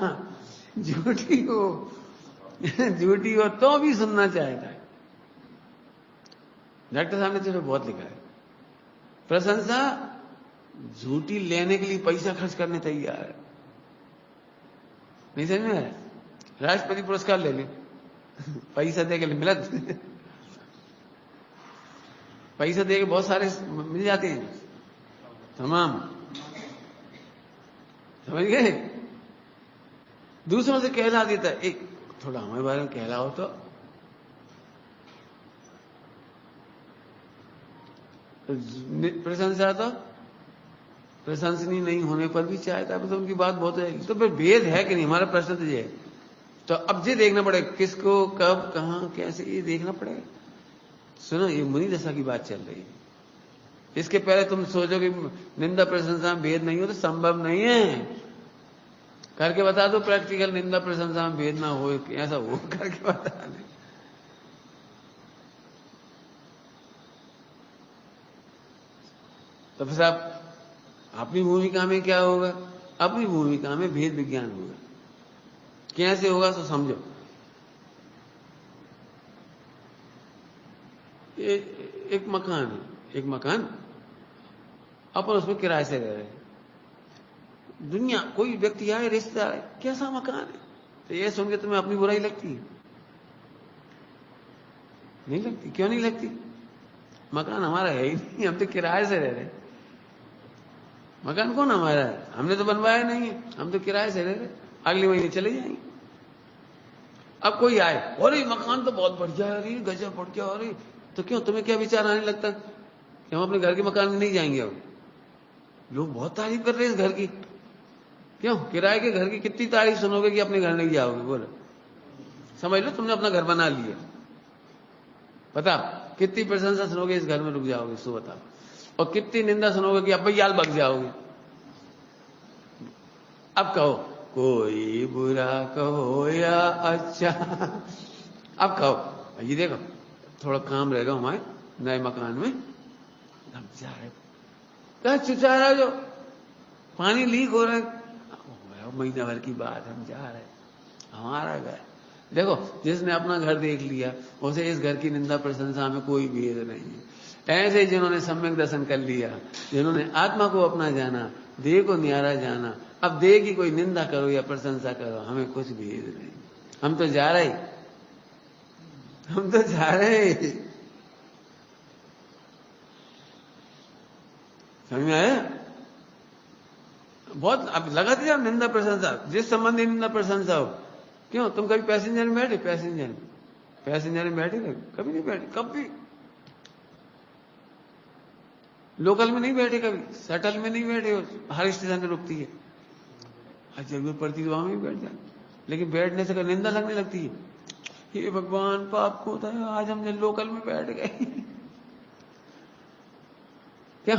झूठी हो झूठी हो तो भी सुनना चाहता है। डॉक्टर साहब ने तो बहुत लिखा है, प्रशंसा झूठी लेने के लिए पैसा खर्च करने तैयार है। नहीं समझ में आया? राष्ट्रपति पुरस्कार ले ले, पैसा दे के मिलत पैसा दे के बहुत सारे मिल जाते हैं तमाम, समझ गए। दूसरों से कहला देता है, एक थोड़ा हमारे बारे में कहलाओ तो प्रशंसा तो प्रशंसनीय नहीं होने पर भी चाहता है, तो उनकी बात बहुत है। तो फिर भेद है कि नहीं, हमारा प्रश्न तो ये है। तो अब ये देखना पड़ेगा किसको कब कहां कैसे, ये देखना पड़ेगा। सुनो, ये मुनि दशा की बात चल रही है। इसके पहले तुम सोचो कि निंदा प्रशंसा में भेद नहीं हो, तो संभव नहीं है। करके बता दो प्रैक्टिकल, निंदा प्रशंसा में भेद ना हो, ऐसा हो करके बता दे। तो फिर आप अपनी भूमिका में क्या होगा? अपनी भूमिका में भेद विज्ञान होगा। कैसे होगा तो समझो। एक मकान है, एक मकान, अपन उसमें किराए से रह रहे हैं। दुनिया कोई व्यक्ति आए, रिश्तेदार आए, कैसा मकान है, तो ये सुन के तुम्हें अपनी बुराई लगती है? नहीं लगती। क्यों नहीं लगती? मकान हमारा है ही नहीं, हम तो किराए से रह रहे हैं। मकान कौन हमारा है? हमने तो बनवाया नहीं है, हम तो किराए से रह रहे, अगले महीने चले जाएंगे। अब कोई आए, अरे मकान तो बहुत बढ़िया है, गजब बढ़ गया, अरे तो क्यों, तुम्हें क्या विचार आने लगता कि हम अपने घर के मकान में नहीं जाएंगे? अब लोग बहुत तारीफ कर रहे हैं इस घर की, क्यों? किराए के घर की कितनी तारीफ सुनोगे कि अपने घर नहीं जाओगे? बोलो, समझ लो तुमने अपना घर बना लिया, बता कितनी प्रशंसा सुनोगे, इस घर में रुक जाओगे, सो बताओ। और कितनी निंदा सुनोगे कि अब भैया भग जाओगे। अब कहो, कोई बुरा कहो या अच्छा, अब कहो ये देखो थोड़ा काम रहेगा हमारे नए मकान में, हम जा रहे, क्या चुचा रहा, जो पानी लीक हो रहा है, महीना भर की बात, हम जा रहे, हमारा घर। देखो, जिसने अपना घर देख लिया उसे इस घर की निंदा प्रशंसा में कोई भेद नहीं है। ऐसे जिन्होंने सम्यक दर्शन कर लिया, जिन्होंने आत्मा को अपना जाना, देह को न्यारा जाना, अब देह की कोई निंदा करो या प्रशंसा करो, हमें कुछ भेद नहीं। हम तो जा रहे, हम तो जा रहे। समझ में आया? बहुत अब लगाते जाओ निंदा प्रशंसा, जिस संबंधी निंदा प्रशंसा हो। क्यों? तुम कभी पैसेंजर में बैठे? पैसेंजर में बैठे कभी नहीं बैठे, कभी लोकल में नहीं बैठे, कभी शटल में नहीं बैठे, हर स्टेशन में रुकती है, जरूरत पड़ती है वहां भी बैठ जाए, लेकिन बैठने से निंदा लगने लगती है, हे भगवान पाप को होता है, आज हमने लोकल में बैठ गए। क्या?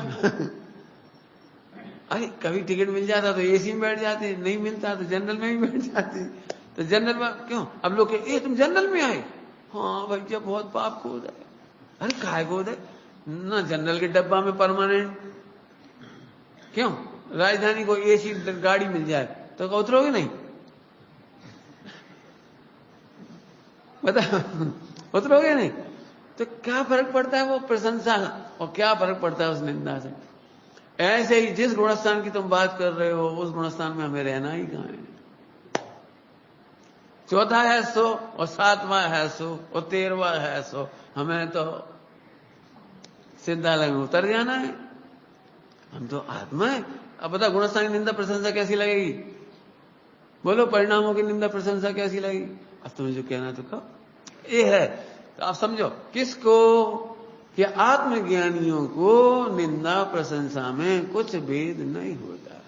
अरे कभी टिकट मिल जाता तो एसी में बैठ जाते, नहीं मिलता तो जनरल में भी बैठ जाते। तो जनरल में क्यों? अब लोग ये तुम जनरल में आए? हाँ भैया बहुत पाप को होता है। अरे काय को होता है ना, जनरल के डब्बा में परमानेंट। क्यों? राजधानी को एसी गाड़ी मिल जाए तो उतरोगे नहीं? बता, उतरोगे नहीं? तो क्या फर्क पड़ता है वो प्रशंसा का, और क्या फर्क पड़ता है उस निंदा से? ऐसे ही जिस गुणस्थान की तुम बात कर रहे हो, उस गुणस्थान में हमें रहना ही कहां है। चौथा है सो, और सातवां है सो, और 13वां है सो, हमें तो सिद्धालय में उतर जाना है। हम तो आत्मा है। अब बता, गुणस्थान की निंदा प्रशंसा कैसी लगेगी? बोलो, परिणामों की निंदा प्रशंसा कैसी लगेगी? अब तुम्हें जो कहना तो कहो, ये है। तो आप समझो किसको, कि आत्मज्ञानियों को निंदा प्रशंसा में कुछ भेद नहीं होता।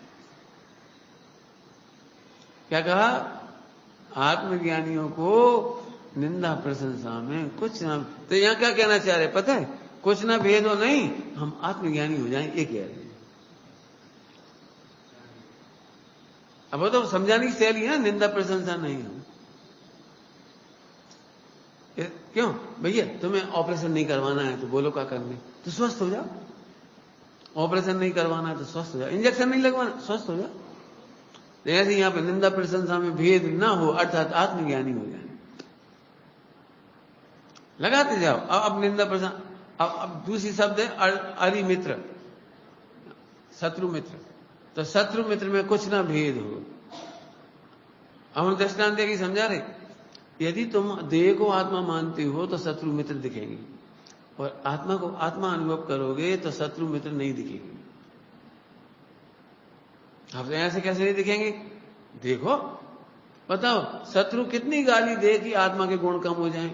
क्या कहा? आत्मज्ञानियों को निंदा प्रशंसा में कुछ ना। तो यहां क्या कहना चाह रहे पता है? कुछ ना भेद हो, नहीं हम आत्मज्ञानी हो जाएं, ये कह रहे हैं। अब वो तो समझाने की शैली है, निंदा प्रशंसा नहीं हो। क्यों भैया, तुम्हें ऑपरेशन नहीं करवाना है तो बोलो क्या करने, तो स्वस्थ हो जाओ। ऑपरेशन नहीं करवाना है तो स्वस्थ हो जाओ, इंजेक्शन नहीं लगवाना, स्वस्थ हो जाओ। ऐसे यहां पे निंदा प्रशंसा में भेद ना हो, अर्थात आत्मज्ञानी हो जाए, लगाते जाओ। अब निंदा प्रशंसा, अब दूसरी शब्द है अरि मित्र, शत्रु मित्र। तो शत्रु मित्र में कुछ ना भेद हो। अब हम दृष्टांत देखिए समझा रहे, यदि तुम देह को आत्मा मानते हो तो शत्रु मित्र दिखेंगे, और आत्मा को आत्मा अनुभव करोगे तो शत्रु मित्र नहीं दिखेंगे। अब ऐसे कैसे नहीं दिखेंगे? देखो, बताओ, शत्रु कितनी गाली दे कि आत्मा के गुण कम हो जाएं,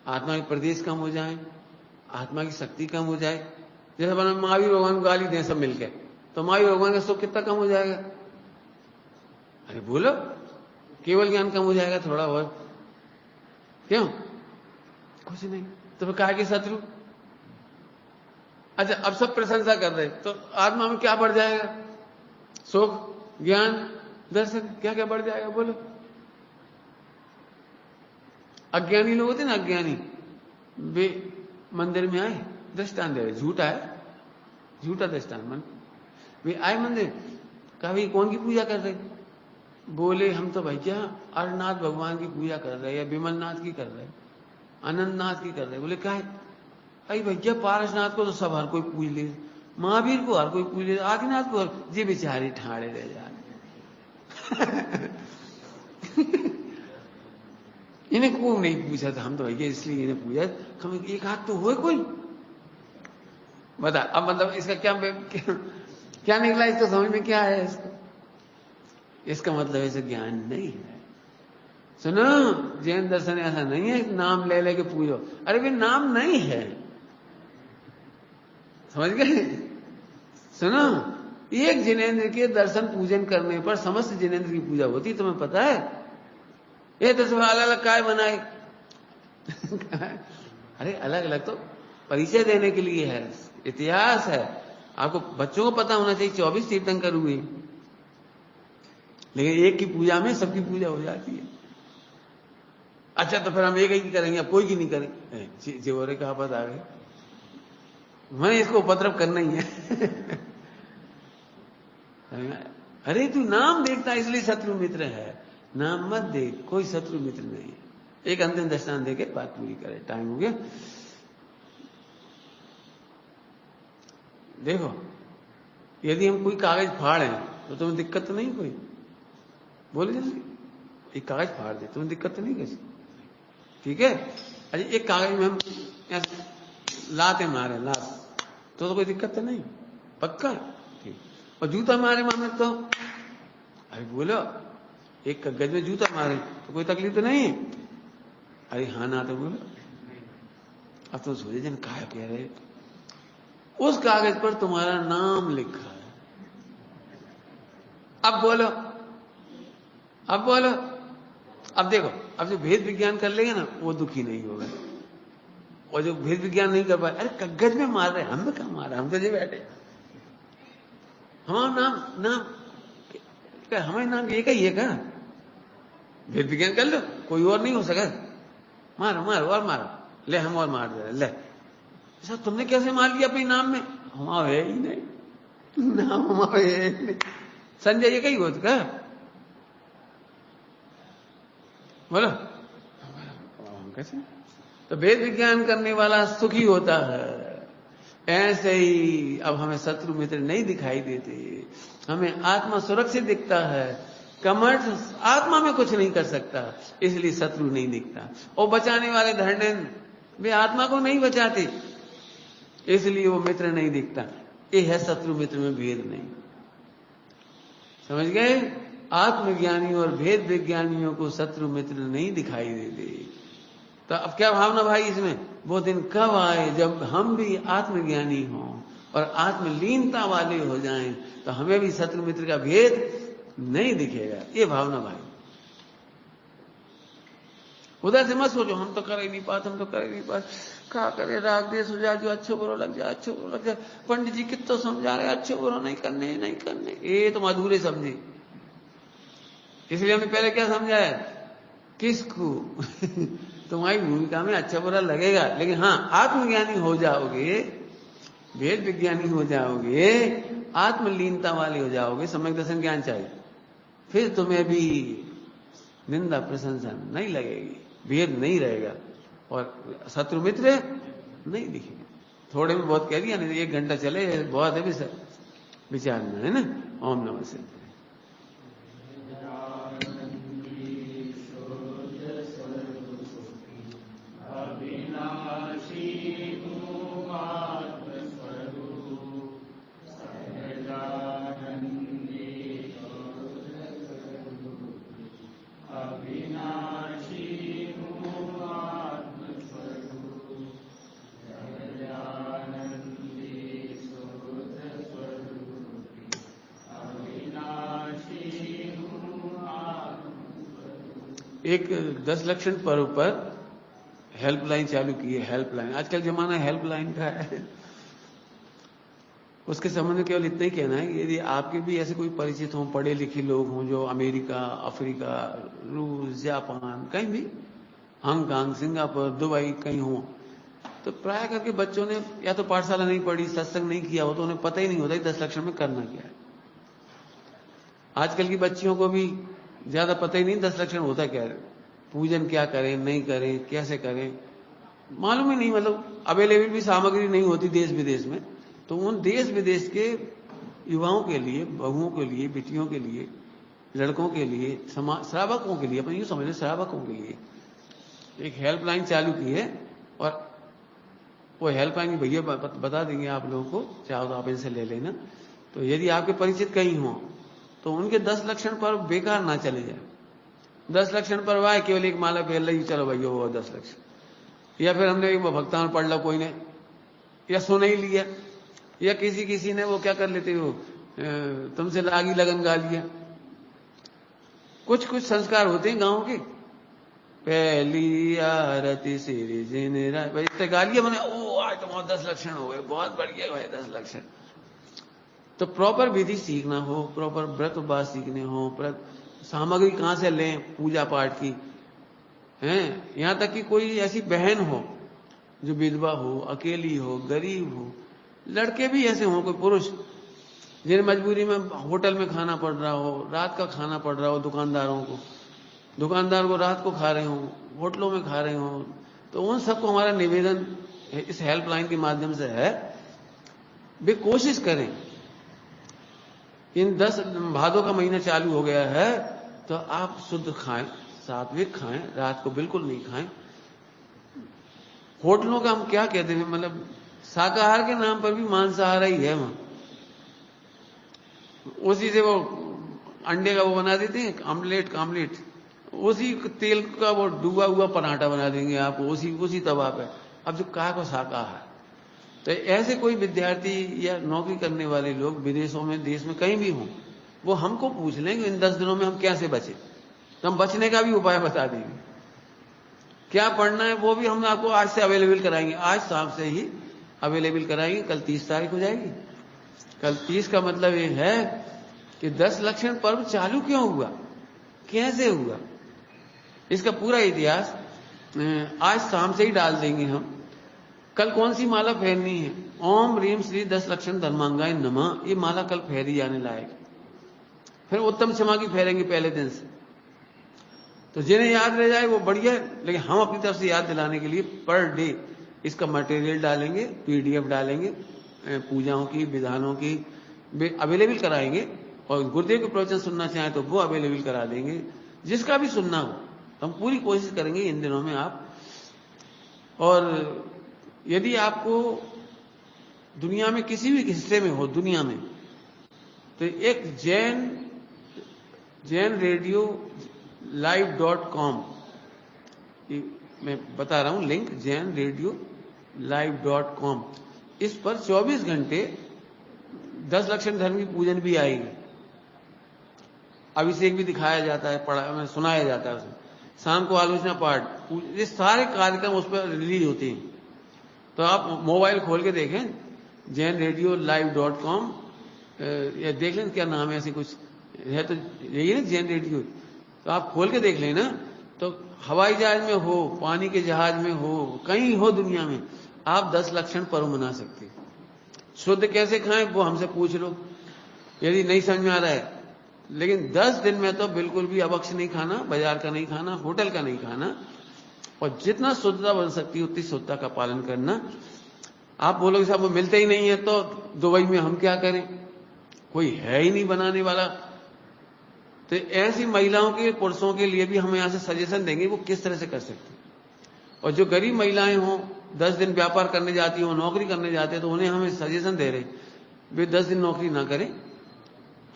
आत्मा के प्रदेश कम हो जाएं, आत्मा की शक्ति कम हो जाए। जैसे बना महावीर भगवान को गाली दें सब मिलकर, तो महावीर भगवान का सुख कितना कम हो जाएगा? अरे बोलो, केवल ज्ञान कम हो जाएगा थोड़ा बहुत, क्यों? कुछ नहीं। तो फिर कहा कि शत्रु, अच्छा अब सब प्रशंसा कर रहे, तो आत्मा में क्या बढ़ जाएगा? सुख, ज्ञान, दर्शन, क्या क्या बढ़ जाएगा? बोलो। अज्ञानी लोग होते ना, अज्ञानी, वे मंदिर में आए, दृष्टांत दे रहे, झूठा है, झूठा दृष्टांत। मन वे आए मंदिर, कहा भाई कौन की पूजा कर रहे? बोले हम तो भैया अरनाथ भगवान की पूजा कर रहे, या विमलनाथ की कर रहे, अनंतनाथ की कर रहे। बोले क्या है? अरे भैया पारसनाथ को तो सब हर कोई पूज ले, महावीर को हर कोई पूज ले, आदिनाथ को जी बेचारे ठाड़े रह जा रहे। इन्हें को नहीं पूछा था, हम तो भैया इसलिए इन्हें पूजा, कम एक हाथ तो हो कोई। बता अब मतलब इसका क्या निकला? इसको समझ में क्या है? इसका मतलब ऐसे ज्ञान नहीं है। सुनो, जैन दर्शन ऐसा नहीं है नाम ले लेके पूजो। अरे भी नाम नहीं है, समझ गए? सुनो, एक जिनेंद्र के दर्शन पूजन करने पर समस्त जिनेंद्र की पूजा होती, तुम्हें पता है? ये तो सब अलग अलग काय बनाए। अरे अलग अलग तो परिचय देने के लिए है, इतिहास है। आपको बच्चों को पता होना चाहिए 24 तीर्थंकर हुए, लेकिन एक की पूजा में सबकी पूजा हो जाती है। अच्छा तो फिर हम एक ही करेंगे, अब कोई की नहीं करेंगे। जेवरे का आपद आ गए, मैंने इसको उपद्रव करना ही है। अरे तू नाम देखता इसलिए शत्रु मित्र है, नाम मत देख, कोई शत्रु मित्र नहीं। एक अंतिम दृष्टांत देके बात पूरी करें, टाइम हो गया। देखो, यदि हम कोई कागज फाड़ें तो तुम्हें दिक्कत तो नहीं कोई? बोले जल्दी, एक कागज फाड़ दे, तुम्हें दिक्कत तो नहीं कैसी? ठीक है। अरे एक कागज में हम लाते मारे, लात तो कोई दिक्कत तो नहीं? पक्का? ठीक। और जूता मारे मामले तो, अरे बोलो, एक कागज में जूता मारे तो कोई तकलीफ तो नहीं? अरे हाँ ना तो बोलो। अब तो सोचे जन क्या कह रहे, उस कागज पर तुम्हारा नाम लिखा है। अब बोलो, अब बोलो। अब देखो, अब जो भेद विज्ञान कर लेंगे ना वो दुखी नहीं होगा, और जो भेद विज्ञान नहीं कर पाए, अरे कागज में मार रहे, हम कहा मार रहे, हम तो जी बैठे, हमारा नाम हमारे नाम एक ही है का? भेद विज्ञान कर लो, कोई और नहीं हो सका। मारो मारो और मारो, ले हम और मार दे रहे, ले सर तुमने कैसे मार लिया अपने नाम में? हमारा है ही नहीं, नाम हमारा है ही नहीं। संजय ये कही हो का? बोलो कैसे? तो वेद विज्ञान करने वाला सुखी होता है। ऐसे ही अब हमें शत्रु मित्र नहीं दिखाई देते, हमें आत्मा सुरक्षित दिखता है। कमर्स आत्मा में कुछ नहीं कर सकता, इसलिए शत्रु नहीं दिखता। और बचाने वाले धर्मेंद्र वे आत्मा को नहीं बचाते, इसलिए वो मित्र नहीं दिखता। ये है शत्रु मित्र में भेद नहीं। समझ गए? आत्मज्ञानियों और भेद विज्ञानियों को शत्रु मित्र नहीं दिखाई देते। तो अब क्या भावना भाई इसमें? वो दिन कब आए जब हम भी आत्मज्ञानी हों और आत्मलीनता वाले हो जाएं, तो हमें भी शत्रु मित्र का भेद नहीं दिखेगा। ये भावना भाई, उधर से मत सोचो हम तो कर ही नहीं पाते, हम तो कर ही नहीं पाते, क्या करे, राग देश हो जाए, जो अच्छो बुरो लग जाए, अच्छो बुरो लग जाए। पंडित जी कितना समझा रहे अच्छो बुरो नहीं करने, नहीं करने, ये तुम अधूरे समझे। इसलिए हमने पहले क्या समझाया? किसको? तुम्हारी भूमिका में अच्छा बुरा लगेगा, लेकिन हाँ आत्मज्ञानी हो जाओगे, भेद विज्ञानी हो जाओगे, आत्मलीनता वाले हो जाओगे, सम्यक दर्शन ज्ञान चाहिए, फिर तुम्हें भी निंदा प्रशंसा नहीं लगेगी, भेद नहीं रहेगा और शत्रु मित्र नहीं दिखेंगे। थोड़े में बहुत कह दिया, नहीं 1 घंटा चले बहुत है भी सर विचार में, है ना? ओम नमः शिवाय। एक 10 लक्षण पर्व पर हेल्पलाइन चालू की है। हेल्पलाइन, आजकल जमाना हेल्पलाइन का है। उसके संबंध में केवल इतना ही कहना है कि यदि आपके भी ऐसे कोई परिचित हों, पढ़े लिखे लोग हों जो अमेरिका, अफ्रीका, रूस, जापान, कहीं भी, हांगकांग, सिंगापुर, दुबई कहीं हो, तो प्राय करके बच्चों ने या तो पाठशाला नहीं पढ़ी, सत्संग नहीं किया हो, तो उन्हें पता ही नहीं होता 10 लक्षण में करना क्या है। आजकल की बच्चियों को भी ज्यादा पता ही नहीं 10 लक्षण होता क्या है, पूजन क्या करें, नहीं करें, कैसे करें, मालूम ही नहीं। मतलब अवेलेबल भी सामग्री नहीं होती देश विदेश में। तो उन देश विदेश के युवाओं के लिए, बहुओं के लिए, बेटियों के लिए, लड़कों के लिए, श्रावकों के लिए, अपन यूं समझ लें श्रावकों के लिए एक हेल्पलाइन चालू की है। और वो हेल्पलाइन भैया बता देंगे आप लोगों को, चाहो तो आप इनसे ले लेना। तो यदि आपके परिचित कहीं हो तो उनके 10 लक्षण पर बेकार ना चले जाए। 10 लक्षण पर वाए केवल एक माला फेर ली, चलो भैया वो 10 लक्षण, या फिर हमने एक भक्तान पढ़ ला कोई ने, या सुन ही लिया, या किसी ने वो क्या कर लेते हो, तुमसे लागी लगन गा लिया। कुछ संस्कार होते हैं गांव के, पहली आरती श्री जिन राय, भाई इतने गा लिया मैंने, ओ आज तुम्हारे 10 लक्षण हो गए, बहुत बढ़िया भाई 10 लक्षण। तो प्रॉपर विधि सीखना हो, प्रॉपर व्रत उपवास सीखने हो, सामग्री कहां से लें पूजा पाठ की, हैं, यहां तक कि कोई ऐसी बहन हो जो विधवा हो, अकेली हो, गरीब हो, लड़के भी ऐसे हों, कोई पुरुष जिन्हें मजबूरी में होटल में खाना पड़ रहा हो, रात का खाना पड़ रहा हो, दुकानदार को रात को खा रहे हो, होटलों में खा रहे हो, तो उन सबको हमारा निवेदन इस हेल्पलाइन के माध्यम से है, वे कोशिश करें। इन 10 भादों का महीना चालू हो गया है, तो आप शुद्ध खाएं, सात्विक खाएं, रात को बिल्कुल नहीं खाएं। होटलों का हम क्या कहते हैं, मतलब शाकाहार के नाम पर भी मांसाहार ही है वहां। उसी से वो अंडे का वो बना देते हैं कामलेट, उसी तेल का वो डूबा हुआ पराठा बना देंगे आपको, उसी तवा पे। अब जो कहा को शाकाहार, तो ऐसे कोई विद्यार्थी या नौकरी करने वाले लोग विदेशों में, देश में कहीं भी हों, वो हमको पूछ लें कि इन 10 दिनों में हम कैसे बचें, तो हम बचने का भी उपाय बता देंगे। क्या पढ़ना है वो भी हम आपको आज से अवेलेबल कराएंगे, आज शाम से ही अवेलेबल कराएंगे। कल 30 तारीख हो जाएगी। कल 30 का मतलब ये है कि 10 लक्षण पर्व चालू क्यों हुआ, कैसे हुआ, इसका पूरा इतिहास आज शाम से ही डाल देंगे हम। कल कौन सी माला फेरनी है, ओम रीम श्री 10 लक्षण धर्मांगाय नमः, ये माला कल फेरी जाने लायक। फिर उत्तम क्षमा की फेरेंगे पहले दिन से। तो जिन्हें याद रह जाए वो बढ़िया है, लेकिन हम अपनी तरफ से याद दिलाने के लिए पर डे इसका मटेरियल डालेंगे, पीडीएफ डालेंगे, पूजाओं की, विधानों की अवेलेबल कराएंगे। और गुरुदेव के प्रवचन सुनना चाहें तो वो अवेलेबल करा देंगे, जिसका भी सुनना हो। तो हम पूरी कोशिश करेंगे इन दिनों में आप। और यदि आपको दुनिया में किसी भी हिस्से में हो दुनिया में, तो एक जैन रेडियो live.com, मैं बता रहा हूं लिंक, jainradiolive.com, इस पर 24 घंटे 10 लक्षण धर्म की पूजन भी आएगी, अभिषेक भी दिखाया जाता है, सुनाया जाता है उसमें, शाम को आलोचना पाठ, ये सारे कार्यक्रम उस पर रिलीज होते हैं। तो आप मोबाइल खोल के देखें jainradiolive.com, या देख लें क्या नाम है, ऐसे कुछ है तो यही है जैन रेडियो। तो आप खोल के देख लेना। तो हवाई जहाज में हो, पानी के जहाज में हो, कहीं हो दुनिया में, आप 10 लक्षण पर्व मना सकते हैं। शुद्ध कैसे खाएं वो हमसे पूछ लो यदि नहीं समझ में आ रहा है। लेकिन 10 दिन में तो बिल्कुल भी अभक्ष नहीं खाना, बाजार का नहीं खाना, होटल का नहीं खाना, और जितना शुद्धता बन सकती है उतनी शुद्धता का पालन करना। आप बोलोगे साहब वो मिलते ही नहीं है, तो दुबई में हम क्या करें, कोई है ही नहीं बनाने वाला। तो ऐसी महिलाओं के, पुरुषों के लिए भी हम यहां से सजेशन देंगे वो किस तरह से कर सकते हैं। और जो गरीब महिलाएं हों, 10 दिन व्यापार करने जाती हो, नौकरी करने जाते हैं, तो उन्हें हमें सजेशन दे रहे वे 10 दिन नौकरी ना करें,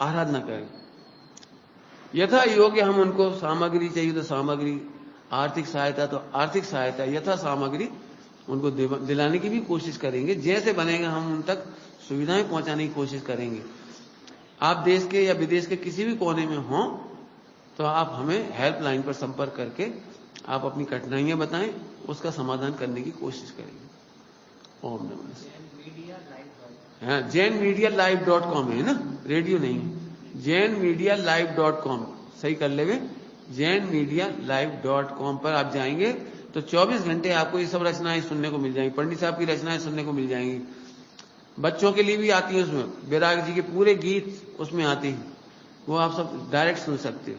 आराधना करें। यथा योग्य हम उनको सामग्री चाहिए तो सामग्री, आर्थिक सहायता तो आर्थिक सहायता, यथा सामग्री उनको दिलाने की भी कोशिश करेंगे। जैसे बनेगा हम उन तक सुविधाएं पहुंचाने की कोशिश करेंगे। आप देश के या विदेश के किसी भी कोने में हों, तो आप हमें हेल्पलाइन पर संपर्क करके आप अपनी कठिनाइयां बताएं, उसका समाधान करने की कोशिश करेंगे। ओम नमः शिवाय। हाँ, jainmedialive.com है ना, रेडियो नहीं, jainmedialive.com सही कर लेवे। jainmedialive.com पर आप जाएंगे तो 24 घंटे आपको ये सब रचनाएं सुनने को मिल जाएंगी, पंडित साहब की रचनाएं सुनने को मिल जाएंगी। बच्चों के लिए भी आती है, उसमें बैराग जी के पूरे गीत उसमें आते हैं, वो आप सब डायरेक्ट सुन सकते हो।